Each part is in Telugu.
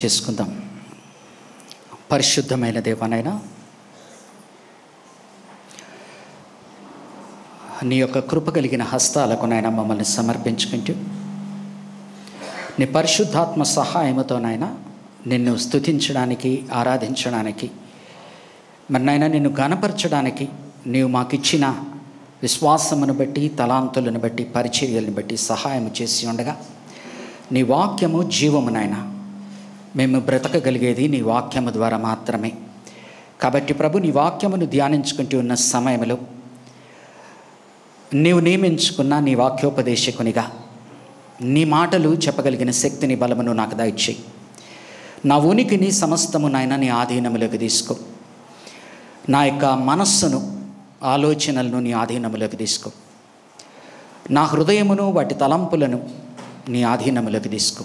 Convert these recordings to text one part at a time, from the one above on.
చేసుకుందాం. పరిశుద్ధమైన దేవనైనా, నీ యొక్క కృప కలిగిన హస్తాలకు నైనా మమ్మల్ని సమర్పించుకుంటూ, నీ పరిశుద్ధాత్మ సహాయముతోనైనా నిన్ను స్తుతించడానికి, ఆరాధించడానికి, మరి నైనా నిన్ను గణపరచడానికి నీవు మాకిచ్చిన విశ్వాసమును బట్టి, తలాంతులను బట్టి, పరిచర్యలను బట్టి సహాయం చేసి ఉండగా, నీ వాక్యము జీవమునైనా మేము బ్రతకగలిగేది నీ వాక్యము ద్వారా మాత్రమే. కాబట్టి ప్రభు, నీ వాక్యమును ధ్యానించుకుంటూ ఉన్న సమయంలో నీవు నియమించుకున్న నీ వాక్యోపదేశకునిగా నీ మాటలు చెప్పగలిగిన శక్తిని, బలమును నాకు దయచేయి. నా ఉనికిని సమస్తము నాయన నీ ఆధీనములోకి తీసుకో. నా యొక్క మనస్సును, ఆలోచనలను నీ ఆధీనములోకి తీసుకో. నా హృదయమును, వాటి తలంపులను నీ ఆధీనములోకి తీసుకో.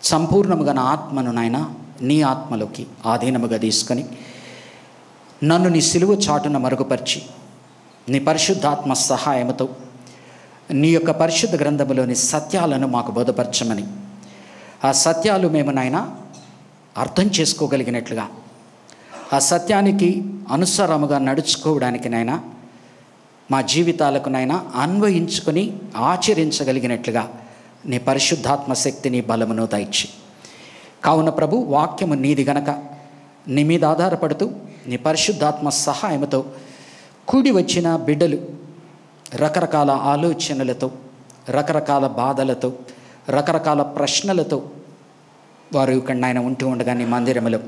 సంపూర్ణముగా నా ఆత్మను నాయన నీ ఆత్మలోకి ఆధీనముగా తీసుకొని నన్ను నీ సిలువ చాటున మరుగుపరిచి నీ పరిశుద్ధాత్మ సహాయముతో నీ యొక్క పరిశుద్ధ గ్రంథములోని సత్యాలను మాకు బోధపరచమని, ఆ సత్యాలు మేము నాయన అర్థం చేసుకోగలిగినట్లుగా, ఆ సత్యానికి అనుసారముగా నడుచుకోవడానికి నైనా మా జీవితాలకు నైనా అన్వయించుకొని ఆచరించగలిగినట్లుగా నీ పరిశుద్ధాత్మ శక్తిని, బలమును దయచి. కావున ప్రభు, వాక్యము నీది గనక నీ మీద ఆధారపడుతూ నీ పరిశుద్ధాత్మ సహాయముతో కూడి వచ్చిన బిడ్డలు రకరకాల ఆలోచనలతో, రకరకాల బాధలతో, రకరకాల ప్రశ్నలతో వారు ఇక్కడ నాయన ఉంటూ ఉండగా నీ మందిరములో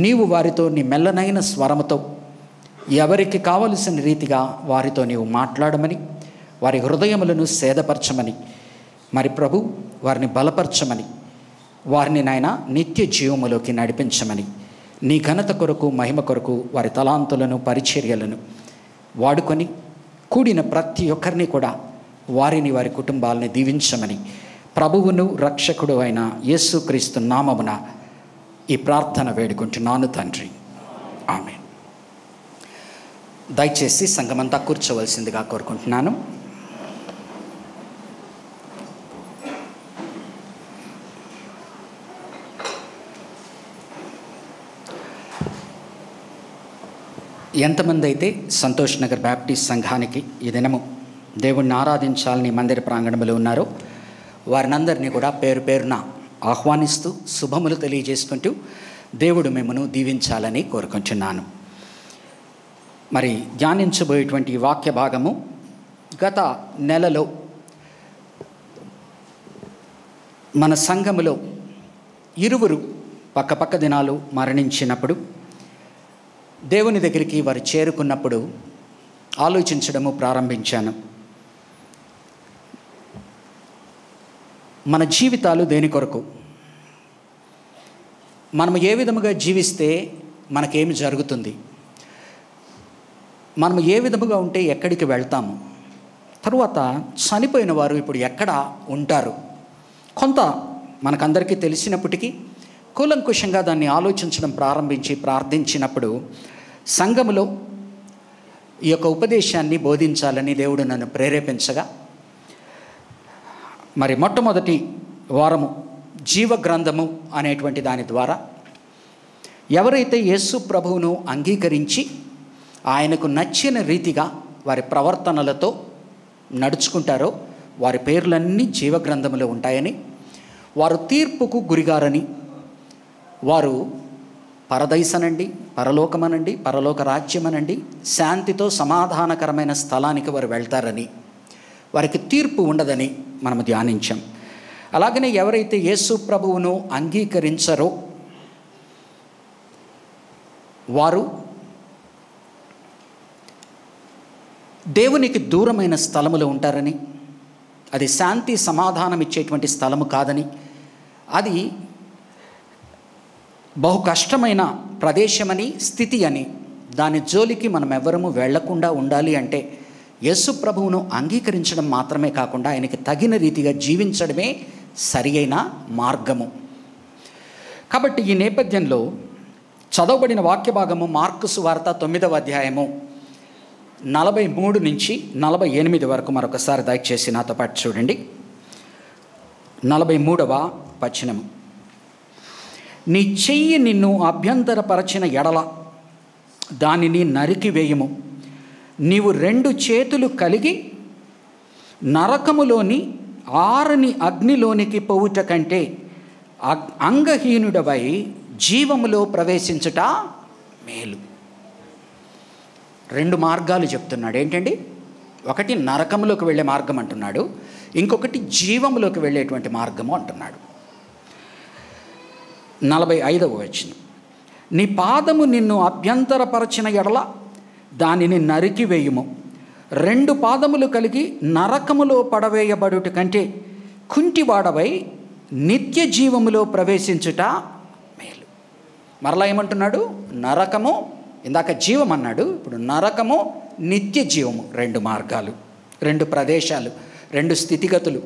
నీవు వారితో నీ మెల్లనైన స్వరముతో ఎవరికి కావలసిన రీతిగా వారితో నీవు మాట్లాడమని, వారి హృదయములను సేదపరచమని, మరి ప్రభు వారిని బలపరచమని, వారిని నాయన నిత్య జీవములోకి నడిపించమని, నీ ఘనత కొరకు, మహిమ కొరకు వారి తలాంతులను, పరిచర్యలను వాడుకొని కూడిన ప్రతి ఒక్కరిని కూడా, వారిని, వారి కుటుంబాలని దీవించమని ప్రభువును రక్షకుడు అయిన యేసుక్రీస్తు నామమున ఈ ప్రార్థన వేడుకుంటున్నాను తండ్రి. ఆమేన్. దయచేసి సంఘమంతా కూర్చోవలసిందిగా కోరుకుంటున్నాను. ఎంతమంది అయితే సంతోష్ నగర్ బ్యాప్టిస్ట్ సంఘానికి ఈ దినము దేవుణ్ణి ఆరాధించాలని మందిర ప్రాంగణంలో ఉన్నారో వారినందరినీ కూడా పేరు పేరున ఆహ్వానిస్తూ శుభములు తెలియజేసుకుంటూ దేవుడు మిమ్మను దీవించాలని కోరుకుంటున్నాను. మరి ధ్యానించబోయేటువంటి వాక్య భాగము, గత నెలలో మన సంఘములో ఇరువురు పక్కపక్క దినాలు మరణించినప్పుడు, దేవుని దగ్గరికి వారు చేరుకున్నప్పుడు ఆలోచించడము ప్రారంభించాను. మన జీవితాలు దేని కొరకు? మనము ఏ విధముగా జీవిస్తే మనకేమి జరుగుతుంది? మనము ఏ విధముగా ఉంటే ఎక్కడికి వెళ్తాము? తరువాత చనిపోయిన వారు ఇప్పుడు ఎక్కడ ఉంటారు? కొంత మనకందరికీ తెలిసినప్పటికీ కూలంకుషంగా దాన్ని ఆలోచించడం ప్రారంభించి ప్రార్థించినప్పుడు సంఘములో ఈ యొక్క ఉపదేశాన్ని బోధించాలని దేవుడు నన్ను ప్రేరేపించగా, మరి మొట్టమొదటి వారము జీవ గ్రంథము అనేటువంటి దాని ద్వారా ఎవరైతే యేసు ప్రభువును అంగీకరించి ఆయనకు నచ్చిన రీతిగా వారి ప్రవర్తనలతో నడుచుకుంటారో వారి పేర్లన్నీ జీవగ్రంథములో ఉంటాయని, వారు తీర్పుకు గురిగారని, వారు పరదైసనండి, పరలోకమనండి, పరలోక రాజ్యమనండి, శాంతితో సమాధానకరమైన స్థలానికి వారు వెళ్తారని, వారికి తీర్పు ఉండదని మనము ధ్యానించాం. అలాగనే ఎవరైతే యేసు ప్రభువును అంగీకరించరో వారు దేవునికి దూరమైన స్థలములో ఉంటారని, అది శాంతి సమాధానం ఇచ్చేటువంటి స్థలము కాదని, అది బహు కష్టమైన ప్రదేశమని, స్థితి అని, దాని జోలికి మనం ఎవరము వెళ్లకుండా ఉండాలి అంటే యేసు ప్రభువును అంగీకరించడం మాత్రమే కాకుండా ఆయనకి తగిన రీతిగా జీవించడమే సరి అయిన మార్గము. కాబట్టి ఈ నేపథ్యంలో చదవబడిన వాక్య భాగము మార్కు సువార్త 9వ అధ్యాయము 43 నుంచి 48 వరకు మరొకసారి దయచేసి నాతో పాటు చూడండి. 43వ వచనము. నీ చెయ్యి నిన్ను అభ్యంతరపరచిన ఎడల దానిని నరికివేయము. నీవు 2 చేతులు కలిగి నరకములోని ఆరని అగ్నిలోనికి పోవుట కంటే అంగహీనుడవై జీవములో ప్రవేశించుట మేలు. 2 మార్గాలు చెప్తున్నాడు. ఏంటండి? ఒకటి నరకములోకి వెళ్ళే మార్గం అంటున్నాడు, ఇంకొకటి జీవములోకి వెళ్ళేటువంటి మార్గము అంటున్నాడు. 45వ వచనం, నీ పాదము నిన్ను అభ్యంతరపరచిన ఎడల దానిని నరికివేయుము. 2 పాదములు కలిగి నరకములో పడవేయబడుట కంటే కుంటివాడవై నిత్య జీవములో ప్రవేశించుట మేలు. మరలా ఏమంటున్నాడు? నరకము, ఇందాక జీవం అన్నాడు, ఇప్పుడు నరకము, నిత్య జీవము. 2 మార్గాలు, 2 ప్రదేశాలు, 2 స్థితిగతులు,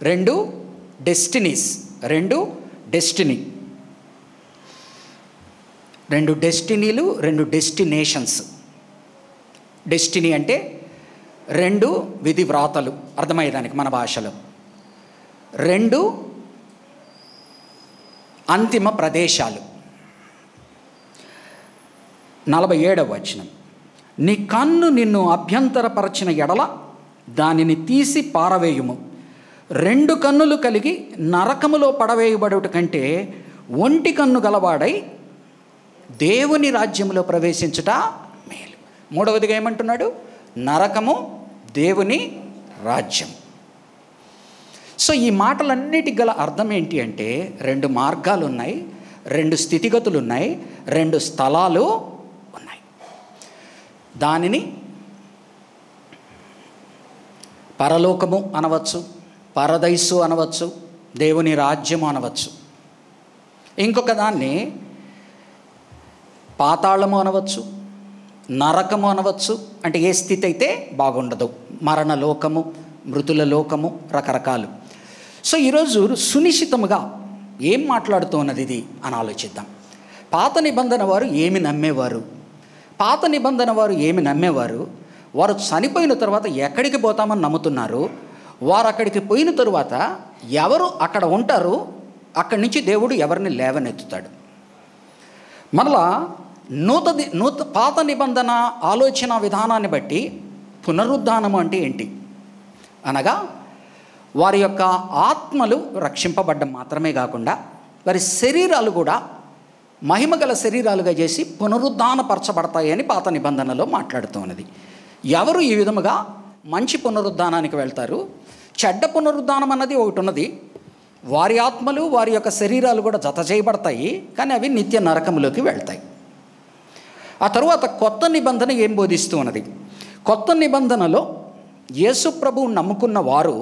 2 డెస్టినీస్, 2 డెస్టినీ, 2 డెస్టినీలు, 2 డెస్టినేషన్స్. డెస్టినీ అంటే 2 విధి వ్రాతలు, అర్థమయ్యేదానికి మన భాషలో. 2 అంతిమ ప్రదేశాలు. 47వ వచనం, నీ కన్ను నిన్ను అభ్యంతరపరచిన ఎడల దానిని తీసి పారవేయుము. 2 కన్నులు కలిగి నరకములో పడవేయబడుట కంటే ఒంటి కన్ను గలవాడై దేవుని రాజ్యములో ప్రవేశించుట మేలు. 3వదిగా ఏమంటున్నాడు? నరకము, దేవుని రాజ్యం. సో ఈ మాటలన్నిటికి గల అర్థం ఏంటి అంటే 2 మార్గాలు ఉన్నాయి, 2 స్థితిగతులు ఉన్నాయి, 2 స్థలాలు ఉన్నాయి. దానిని పరలోకము అనవచ్చు, పరదైసు అనవచ్చు, దేవుని రాజ్యము అనవచ్చు. ఇంకొక దాన్ని పాతాళము అనవచ్చు, నరకము అనవచ్చు. అంటే ఏ స్థితి అయితే బాగుండదు, మరణలోకము, మృతుల లోకము, రకరకాలు. సో ఈరోజు సునిశ్చితముగా ఏం మాట్లాడుతూ ఉన్నది ఇది అని ఆలోచిద్దాం. పాత నిబంధన వారు ఏమి నమ్మేవారు? పాత నిబంధన వారు ఏమి నమ్మేవారు? వారు చనిపోయిన తర్వాత ఎక్కడికి పోతామని నమ్ముతున్నారు. వారు అక్కడికి పోయిన తరువాత ఎవరు అక్కడ ఉంటారు, అక్కడి నుంచి దేవుడు ఎవరిని లేవనెత్తుతాడు. మరలా పాత నిబంధన ఆలోచన విధానాన్ని బట్టి పునరుద్ధానము అంటే ఏంటి అనగా, వారి యొక్క ఆత్మలు రక్షింపబడ్డం మాత్రమే కాకుండా వారి శరీరాలు కూడా మహిమగల శరీరాలుగా చేసి పునరుద్ధానపరచబడతాయని పాత నిబంధనలో మాట్లాడుతున్నది. ఎవరు ఈ విధముగా మంచి పునరుద్ధానానికి వెళ్తారు? చెడ్డ పునరుద్ధానం అన్నది ఒకటి ఉన్నది. వారి ఆత్మలు, వారి యొక్క శరీరాలు కూడా జత చేయబడతాయి, కానీ అవి నిత్య నరకములోకి వెళ్తాయి. ఆ తరువాత కొత్త నిబంధన ఏం బోధిస్తూ ఉన్నది? కొత్త నిబంధనలో యేసు ప్రభువు నమ్ముకున్న వారు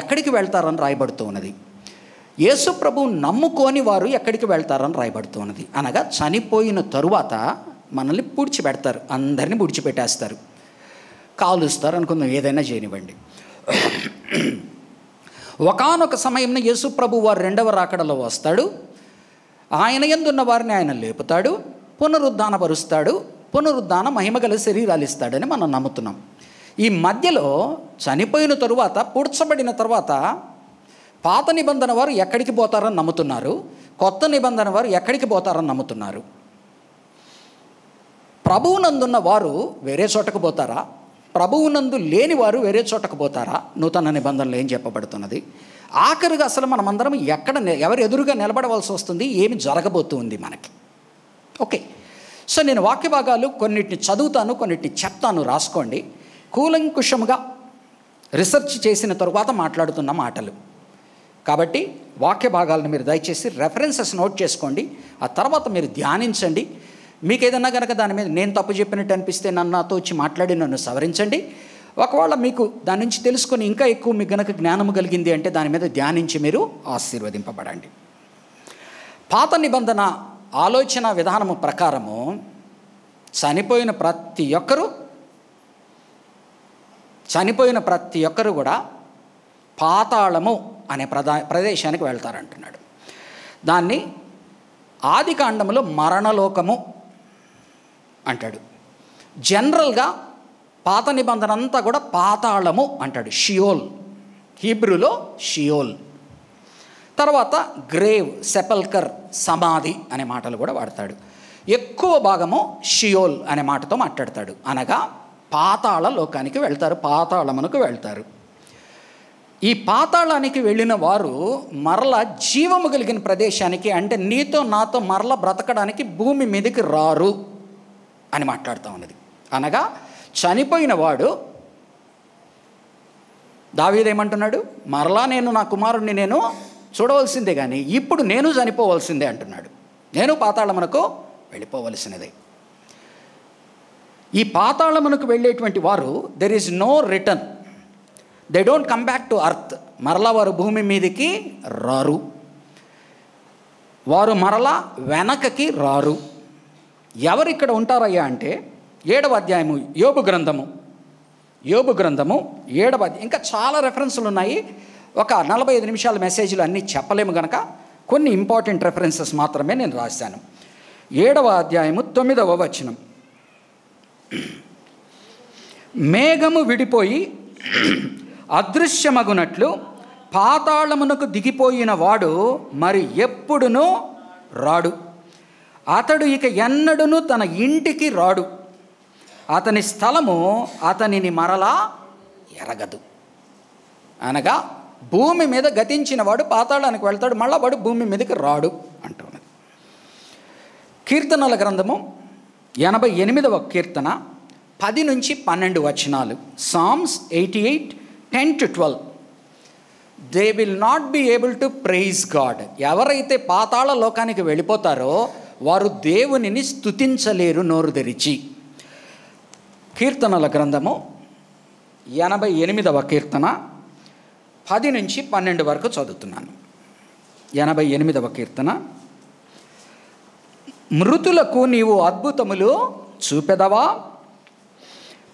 ఎక్కడికి వెళ్తారని రాయబడుతూ ఉన్నది. యేసు ప్రభువు నమ్ముకోని వారు ఎక్కడికి వెళ్తారని రాయబడుతూ ఉన్నది. అనగా చనిపోయిన తరువాత మనల్ని పూడ్చిపెడతారు, అందరినీ పూడ్చిపెట్టేస్తారు, కాలుస్తారు అనుకుందాం, ఏదైనా చేయనివ్వండి. ఒకానొక సమయంలో యేసు ప్రభు వారు 2వ రాకడలో వస్తాడు. ఆయన యందున్న వారిని ఆయన లేపుతాడు, పునరుద్ధానపరుస్తాడు, పునరుద్ధాన మహిమగల శరీరాలు ఇస్తాడని మనం నమ్ముతున్నాం. ఈ మధ్యలో చనిపోయిన తరువాత, పూడ్చబడిన తర్వాత పాత నిబంధన వారు ఎక్కడికి పోతారని నమ్ముతున్నారు, కొత్త నిబంధన వారు ఎక్కడికి పోతారని నమ్ముతున్నారు. ప్రభువునందున్న వారు వేరే చోటకు పోతారా? ప్రభువునందు లేని వారు వేరే చోటకు పోతారా? నూతన నిబంధనలు ఏం చెప్పబడుతున్నది? ఆఖరిగా అసలు మనమందరం ఎవరు ఎదురుగా నిలబడవలసి వస్తుంది, ఏమి జరగబోతుంది మనకి? ఓకే, సో నేను వాక్య భాగాలు కొన్నిటిని చదువుతాను, కొన్నిటిని చెప్తాను, రాసుకోండి. కూలంకుషముగా రీసెర్చ్ చేసిన తరువాత మాట్లాడుతున్న మాటలు కాబట్టి వాక్య భాగాలను మీరు దయచేసి రెఫరెన్సెస్ నోట్ చేసుకోండి. ఆ తర్వాత మీరు ధ్యానించండి. మీకు ఏదన్నా కనుక దాని మీద నేను తప్పు చెప్పినట్టు అనిపిస్తే నాతో వచ్చి మాట్లాడి నన్ను సవరించండి. ఒకవేళ మీకు దాని నుంచి తెలుసుకొని ఇంకా ఎక్కువ మీకు గనక జ్ఞానం కలిగింది అంటే దాని మీద ధ్యానించి మీరు ఆశీర్వదింపబడండి. పాత నిబంధన ఆలోచన విధానము ప్రకారము చనిపోయిన ప్రతి ఒక్కరు కూడా పాతాళము అనే ప్రదేశానికి వెళ్తారంటున్నాడు. దాన్ని ఆదికాండములో మరణలోకము అంటాడు. జనరల్గా పాత నిబంధన అంతా కూడా పాతాళము అంటాడు, షియోల్, హీబ్రూలో షియోల్. తర్వాత గ్రేవ్, సెపల్కర్, సమాధి అనే మాటలు కూడా వాడతాడు. ఎక్కువ భాగము షియోల్ అనే మాటతో మాట్లాడతాడు, అనగా పాతాళ లోకానికి వెళ్తారు, పాతాళమునకు వెళ్తారు. ఈ పాతాళానికి వెళ్ళిన వారు మరలా జీవము కలిగిన ప్రదేశానికి, అంటే నీతో నాతో మరలా బ్రతకడానికి భూమి మీదకి రారు అని మాట్లాడుతూ ఉన్నది. అనగా చనిపోయిన వాడు, దావీదు ఏమంటున్నాడు, మరలా నేను నా కుమారుడిని నేను చూడవలసిందే కానీ ఇప్పుడు నేను చనిపోవలసిందే అంటున్నాడు. నేను పాతాళమునకు వెళ్ళిపోవలసినదే. ఈ పాతాళమునకు వెళ్ళేటువంటి వారు there is no return, they don't come back to earth. మరలా వారు భూమి మీదకి రారు, వారు మరలా వెనకకి రారు. ఎవరు ఇక్కడ ఉంటారయ్యా అంటే 7వ అధ్యాయము యోబు గ్రంథము 7వ అధ్యాయం. ఇంకా చాలా రెఫరెన్సులు ఉన్నాయి. ఒక 45 నిమిషాల మెసేజ్లు అన్నీ చెప్పలేము కనుక కొన్ని ఇంపార్టెంట్ రెఫరెన్సెస్ మాత్రమే నేను రాశాను. 7వ అధ్యాయము 9వ వచనం. మేఘము విడిపోయి అదృశ్యమగునట్లు పాతాళమునకు దిగిపోయిన వాడు మరి ఎప్పుడునూ రాడు. అతడు ఇక ఎన్నడూను తన ఇంటికి రాడు. అతని స్థలము అతనిని మరలా ఎరగదు. అనగా భూమి మీద గతించిన వాడు పాతాళానికి వెళ్తాడు, మళ్ళా వాడు భూమి మీదకి రాడు అంటున్నది. కీర్తనల గ్రంథము 88వ కీర్తన 10 నుంచి 12 వచనాలు. Psalms 88, 10-12. They will not be able to praise God. ఎవరైతే పాతాళ లోకానికి వెళ్ళిపోతారో వారు దేవునిని స్తుతించలేరు నోరు తెరిచి. కీర్తనల గ్రంథము 88వ కీర్తన 10 నుంచి 12 వరకు చదువుతున్నాను. 88వ కీర్తన. మృతులకు నీవు అద్భుతములు చూపెదవా?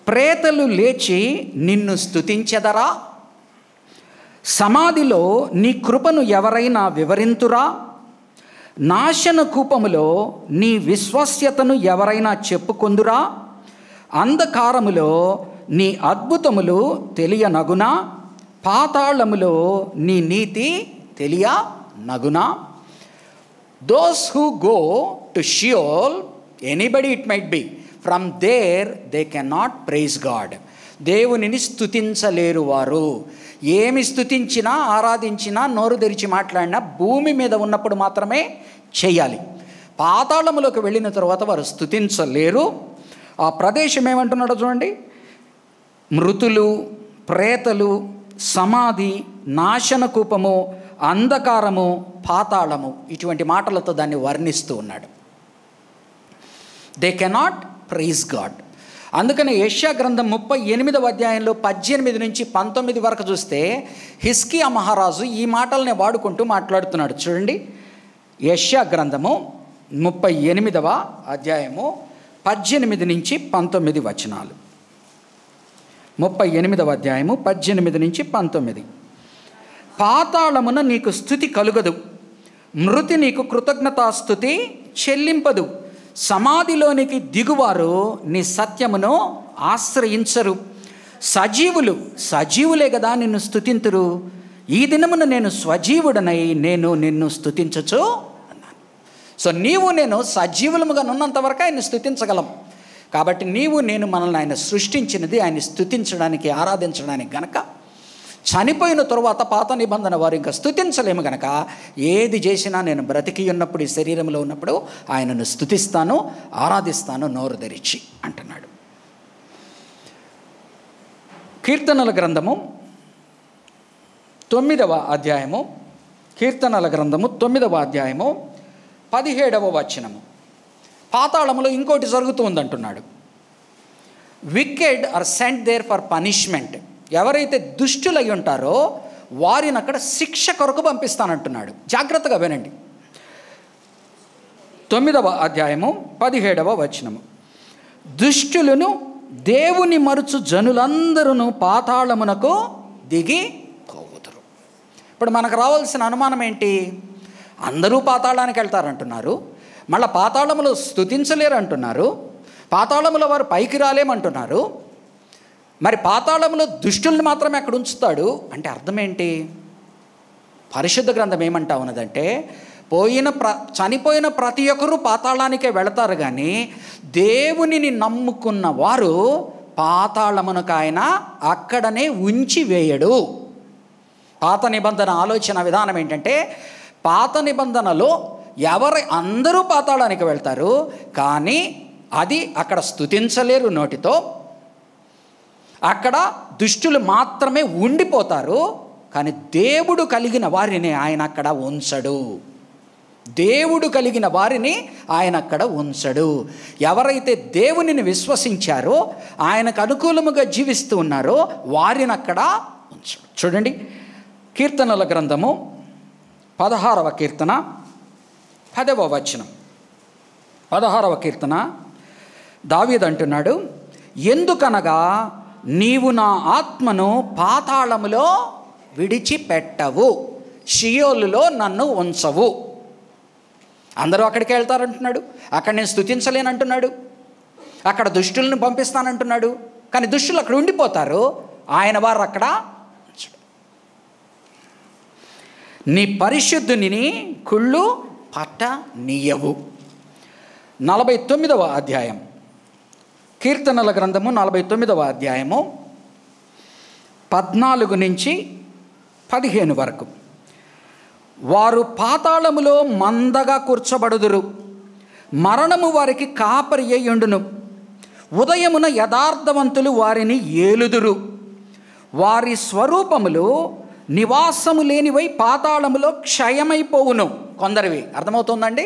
ప్రేతలు లేచి నిన్ను స్తుతించెదరా? సమాధిలో నీ కృపను ఎవరైనా వివరింతురా? నాశన కూపములో నీ విశ్వస్యతను ఎవరైనా చెప్పుకొందురా? అంధకారములో నీ అద్భుతములు తెలియనగునా? పాతాళములో నీ నీతి తెలియనగునా? Those who go to Sheol, anybody it might be, from there they can not praise God. దేవునిని స్తుతించలేరు వారు. ఏమి స్తుతించినా ఆరాధించినా నోరు తెరిచి మాట్లాడినా భూమి మీద ఉన్నప్పుడు మాత్రమే చేయాలి. పాతాళములోకి వెళ్ళిన తర్వాత వారు స్తుతించలేరు. ఆ ప్రదేశం ఏమంటున్నాడో చూడండి. మృతులు, ప్రేతలు, సమాధి, నాశన కూపము, అంధకారము, పాతాళము, ఇటువంటి మాటలతో దాన్ని వర్ణిస్తూ ఉన్నాడు. They cannot praise God. అందుకని యెషయా గ్రంథం 38వ అధ్యాయంలో 18 నుంచి 19 వరకు చూస్తే హిజ్కియా మహారాజు ఈ మాటలనే వాడుకుంటూ మాట్లాడుతున్నాడు. చూడండి, యెషయా గ్రంథము 38వ అధ్యాయము 18 నుంచి 19 వచనాలు. 38వ అధ్యాయము 18 నుంచి 19. పాతాళమున నీకు స్తుతి కలుగదు, మృతి నీకు కృతజ్ఞతాస్తుతి చెల్లింపదు. సమాధిలోనికి దిగువారు నీ సత్యమును ఆశ్రయించరు. సజీవులే కదా నిన్ను స్తుతింతురు. ఈ దినమున నేను స్వజీవుడనై నేను నిన్ను స్తుతించచ్చు అన్నాను. సో నీవు నేను సజీవులముగా ఉన్నంత వరకు ఆయన్ని స్తుతించగలం. కాబట్టి నీవు నేను మనల్ని ఆయన సృష్టించినది ఆయన స్తుతించడానికి, ఆరాధించడానికి గనక. చనిపోయిన తరువాత పాత నిబంధన వారు ఇంకా స్తుతించలేము గనక ఏది చేసినా నేను బ్రతికి ఉన్నప్పుడు, ఈ శరీరంలో ఉన్నప్పుడు ఆయనను స్తుతిస్తాను, ఆరాధిస్తాను నోరు తెరిచి అంటున్నాడు. కీర్తనల గ్రంథము 9వ అధ్యాయము, కీర్తనల గ్రంథము 9వ అధ్యాయము 17వ వచనము. పాతాళములో ఇంకోటి జరుగుతూ ఉందంటున్నాడు. Wicked are sent there for punishment. ఎవరైతే దుష్టులై ఉంటారో వారిని అక్కడ శిక్ష కొరకు పంపిస్తానంటున్నాడు. జాగ్రత్తగా వినండి. 9వ అధ్యాయము 17వ వచనము. దుష్టులను దేవుని మరుచు జనులందరూ పాతాళమునకు దిగి పోవుదురు. ఇప్పుడు మనకు రావాల్సిన అనుమానం ఏంటి? అందరూ పాతాళానికి వెళ్తారంటున్నారు, మళ్ళీ పాతాళములో స్తుతించలేరు అంటున్నారు, పాతాళములో వారు పైకి రాలేమంటున్నారు. మరి పాతాళంలో దుష్టుల్ని మాత్రమే అక్కడ ఉంచుతాడు అంటే అర్థం ఏంటి? పరిశుద్ధ గ్రంథం ఏమంటా ఉన్నదంటే చనిపోయిన ప్రతి ఒక్కరూ పాతాళానికే వెళతారు, కానీ దేవునిని నమ్ముకున్న వారు పాతాళమునకు ఆయన అక్కడనే ఉంచి వేయడు. పాత నిబంధన ఆలోచన విధానం ఏంటంటే, పాత నిబంధనలో అందరూ పాతాళానికి వెళ్తారు, కానీ అది అక్కడ స్తుతించలేరు నోటితో. అక్కడ దుష్టులు మాత్రమే ఉండిపోతారు, కానీ దేవుడు కలిగిన వారిని ఆయన అక్కడ ఉంచడు. దేవుడు కలిగిన వారిని ఆయన అక్కడ ఉంచడు. ఎవరైతే దేవునిని విశ్వసించారో, ఆయనకు అనుకూలముగా జీవిస్తూ ఉన్నారో వారిని అక్కడ ఉంచడు. చూడండి, కీర్తనల గ్రంథము 16వ కీర్తన 10వ వచనం. 16వ కీర్తన దావీదు అంటున్నాడు, ఎందుకనగా నీవు నా ఆత్మను పాతాళములో విడిచిపెట్టవు, షియోలులో నన్ను ఉంచవు. అందరూ అక్కడికి వెళ్తారంటున్నాడు, అక్కడ నేను స్తుతించలేనంటున్నాడు, అక్కడ దుష్టులను పంపిస్తానంటున్నాడు, కానీ దుష్టులు అక్కడ ఉండిపోతారు, ఆయన వారు అక్కడ ఉంచడు. నీ పరిశుద్ధుని కుళ్ళు పట్టనీయవు. 49వ అధ్యాయం, కీర్తనల గ్రంథము 49వ అధ్యాయము 14 నుంచి 15 వరకు. వారు పాతాళములో మందగా కూర్చబడుదురు, మరణము వారికి కాపరి అయ్యుండును. ఉదయమున యథార్థవంతులు వారిని ఏలుదురు. వారి స్వరూపములు నివాసము లేనివై పాతాళములో క్షయమైపోవును. కొందరివి అర్థమవుతుందండి,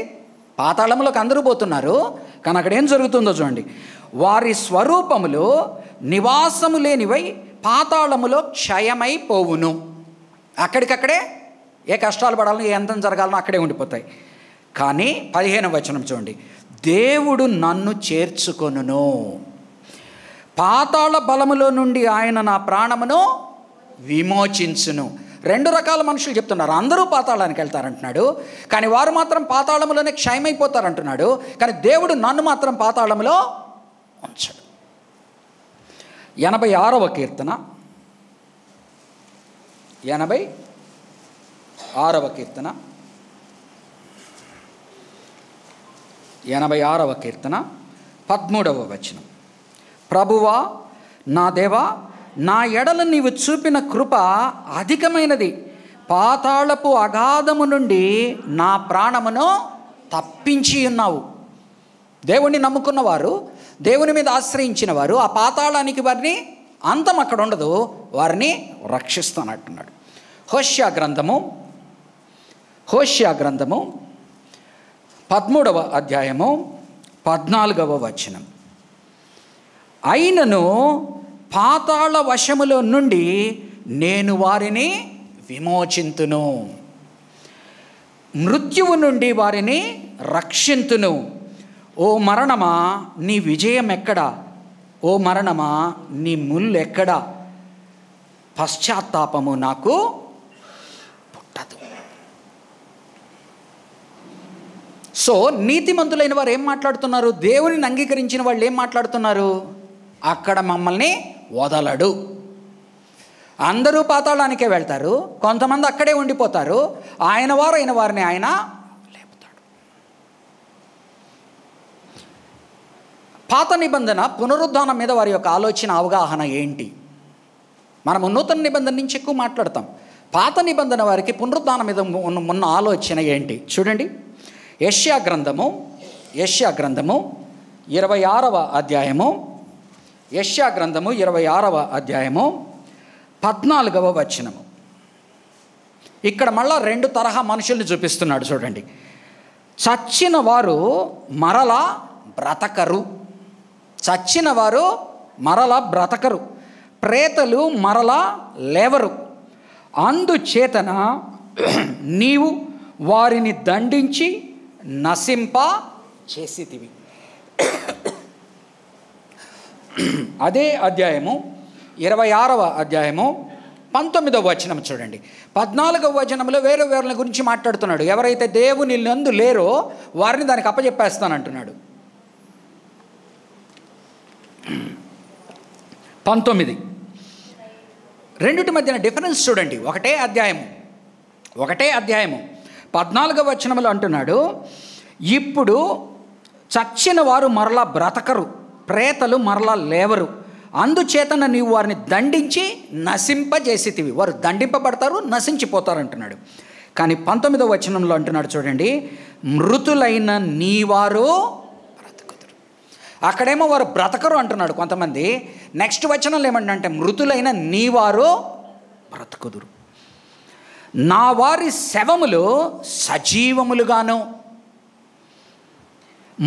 పాతాళములోకి అందరూ పోతున్నారు, కానీ అక్కడ ఏం జరుగుతుందో చూడండి. వారి స్వరూపములు నివాసము లేనివై పాతాళములో క్షయమైపోవును. అక్కడికక్కడే ఏ కష్టాలు పడాలనో ఏ అంతం జరగాలనో అక్కడే ఉండిపోతాయి. కానీ 15వ వచనం చూడండి, దేవుడు నన్ను చేర్చుకొనును, పాతాళ బలములో నుండి ఆయన నా ప్రాణమును విమోచించును. 2 రకాల మనుషులు చెప్తున్నారు. అందరూ పాతాళానికి వెళ్తారంటున్నాడు, కానీ వారు మాత్రం పాతాళములోనే క్షయమైపోతారంటున్నాడు, కానీ దేవుడు నన్ను మాత్రం పాతాళములో ఉంచడు. 86వ కీర్తన 86వ కీర్తన 86వ కీర్తన 13వ వచనం. ప్రభువా నా దేవా, నా ఎడల నీవు చూపిన కృప అధికమైనది, పాతాళపు అగాధము నుండి నా ప్రాణమును తప్పించి ఉన్నావు. దేవుణ్ణి నమ్ముకున్నవారు, దేవుని మీద ఆశ్రయించిన వారు ఆ పాతాళానికి వారిని అంతం అక్కడ ఉండదు, వారిని రక్షిస్తానంటున్నాడు. హోషేయ గ్రంథము 13వ అధ్యాయము 14వ వచనం. అయినను పాతాళ వశములో నుండి నేను వారిని విమోచింతును, మృత్యువు నుండి వారిని రక్షింతును. ఓ మరణమా నీ విజయం ఎక్కడా? ఓ మరణమా నీ ముళ్ళు ఎక్కడా? పశ్చాత్తాపము నాకు పుట్టదు. సో నీతిమంతులైన వారు ఏం మాట్లాడుతున్నారు? దేవునిని అంగీకరించిన వాళ్ళు ఏం మాట్లాడుతున్నారు? అక్కడ మమ్మల్ని వదలడు. అందరూ పాతాళానికే వెళ్తారు, కొంతమంది అక్కడే ఉండిపోతారు, ఆయన వారిని ఆయన లేపుతాడు. పాత నిబంధన పునరుద్ధానం మీద వారి యొక్క ఆలోచన, అవగాహన ఏంటి? మనము నూతన నిబంధన నుంచి ఎక్కువ మాట్లాడతాం. పాత నిబంధన వారికి పునరుద్ధానం మీద ఉన్న ఆలోచన ఏంటి చూడండి. యెషయా గ్రంథము 26వ అధ్యాయము, యెషయా గ్రంథము 26వ అధ్యాయము 14వ వచనము. ఇక్కడ మళ్ళా 2 తరహా మనుషుల్ని చూపిస్తున్నాడు చూడండి. చచ్చిన వారు మరలా బ్రతకరు, చచ్చిన వారు మరలా బ్రతకరు, ప్రేతలు మరలా లేవరు. అందుచేతన నీవు వారిని దండించి నశింప చేసితివి. అదే అధ్యాయము 26వ అధ్యాయము 19వ వచనం చూడండి. 14వ వచనంలో వేరే వేరే గురించి మాట్లాడుతున్నాడు. ఎవరైతే దేవుని నందు లేరో వారిని దానికి అప్పచెప్పేస్తానంటున్నాడు. 19 రెండిటి మధ్యన డిఫరెన్స్ చూడండి. ఒకటే అధ్యాయము, ఒకటే అధ్యాయము 14వ వచనంలో అంటున్నాడు, ఇప్పుడు చచ్చిన వారు మరలా బ్రతకరు, ప్రేతలు మరలా లేవరు, అందుచేతన నీవు వారిని దండించి నశింపజేసితివి. వారు దండింపబడతారు, నశించిపోతారు అంటున్నాడు. కానీ 19వ వచనంలో అంటున్నాడు చూడండి, మృతులైన నీవారు బ్రతకుదురు. అక్కడేమో వారు బ్రతకరు అంటున్నాడు కొంతమంది. నెక్స్ట్ వచనంలో ఏమంటే మృతులైన నీవారు బ్రతకుదురు. నా వారి శవములు సజీవములుగాను,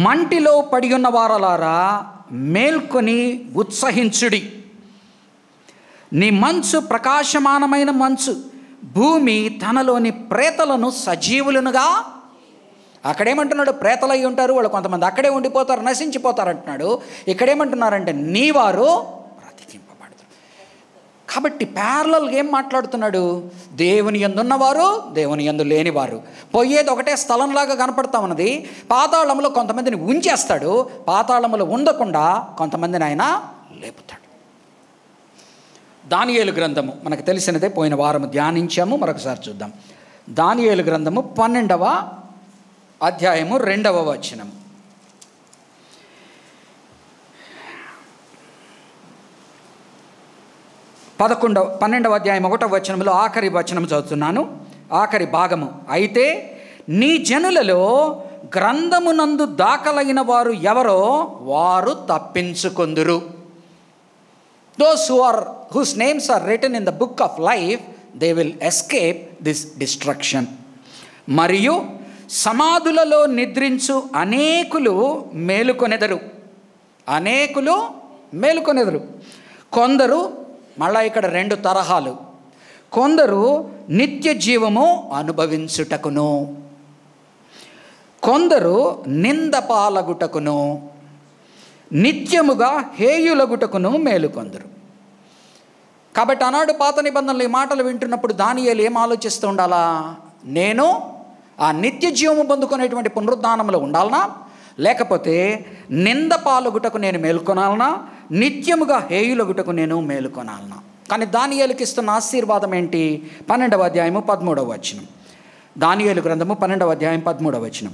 మంటిలో పడి ఉన్న వారలారా మేల్కొని ఉత్సహించుడి. నీ మంచు ప్రకాశమానమైన మంచు, భూమి తనలోని ప్రేతలను సజీవులనుగా. అక్కడేమంటున్నాడు, ప్రేతలు అయి ఉంటారు వాళ్ళు, కొంతమంది అక్కడే ఉండిపోతారు, నశించిపోతారు అంటున్నాడు. ఇక్కడేమంటున్నారంటే నీవారు బ్రతికింపబడతారు. కాబట్టి ప్యారలల్గా ఏం మాట్లాడుతున్నాడు, దేవుని యందు ఉన్నవారు, దేవుని యందు లేనివారు. పోయేది ఒకటే స్థలంలాగా కనపడతా ఉన్నది. పాతాళంలో కొంతమందిని ఉంచేస్తాడు, పాతాళంలో ఉండకుండా కొంతమందిని ఆయన లేపుతాడు. దానియేలు గ్రంథము మనకు తెలిసినదే, పోయిన వారం ధ్యానించాము, మరొకసారి చూద్దాం. దానియేలు గ్రంథము 12వ అధ్యాయము 2వ వచనం. 12వ అధ్యాయం 1వ వచనంలో ఆఖరి వచనం చదువుతున్నాను, ఆఖరి భాగము. అయితే నీ జనులలో గ్రంథమునందు దాఖలైన వారు ఎవరో వారు తప్పించుకొందురు. Those whose names are written in the book of life, they will escape this destruction. మరియు సమాధులలో నిద్రించు అనేకులు మేలుకొనెదరు, అనేకులు మేలుకొనెదరు. కొందరు, మళ్ళా ఇక్కడ 2 తరహాలు, కొందరు నిత్య జీవము అనుభవించుటకును, కొందరు నిందపాలగుటకును, నిత్యముగా హేయులగుటకును మేలుకొందరు. కాబట్టి ఆనాడు పాత నిబంధనలు ఈ మాటలు వింటున్నప్పుడు దానియేలు ఏం ఆలోచిస్తూ ఉండాలా, నేను ఆ నిత్య జీవము పొందుకునేటువంటి పునరుద్ధానంలో ఉండాలనా, లేకపోతే నింద పాలుగుటకు నేను మేలుకొనాలనా, నిత్యముగా హేయులగుటకు నేను మేలుకొనాలనా? కానీ దానియేలుకి ఇస్తున్న ఆశీర్వాదం ఏంటి? 12వ అధ్యాయము 13వ వచనం. దానియేలు గ్రంథము 12వ అధ్యాయం 13వ వచనం.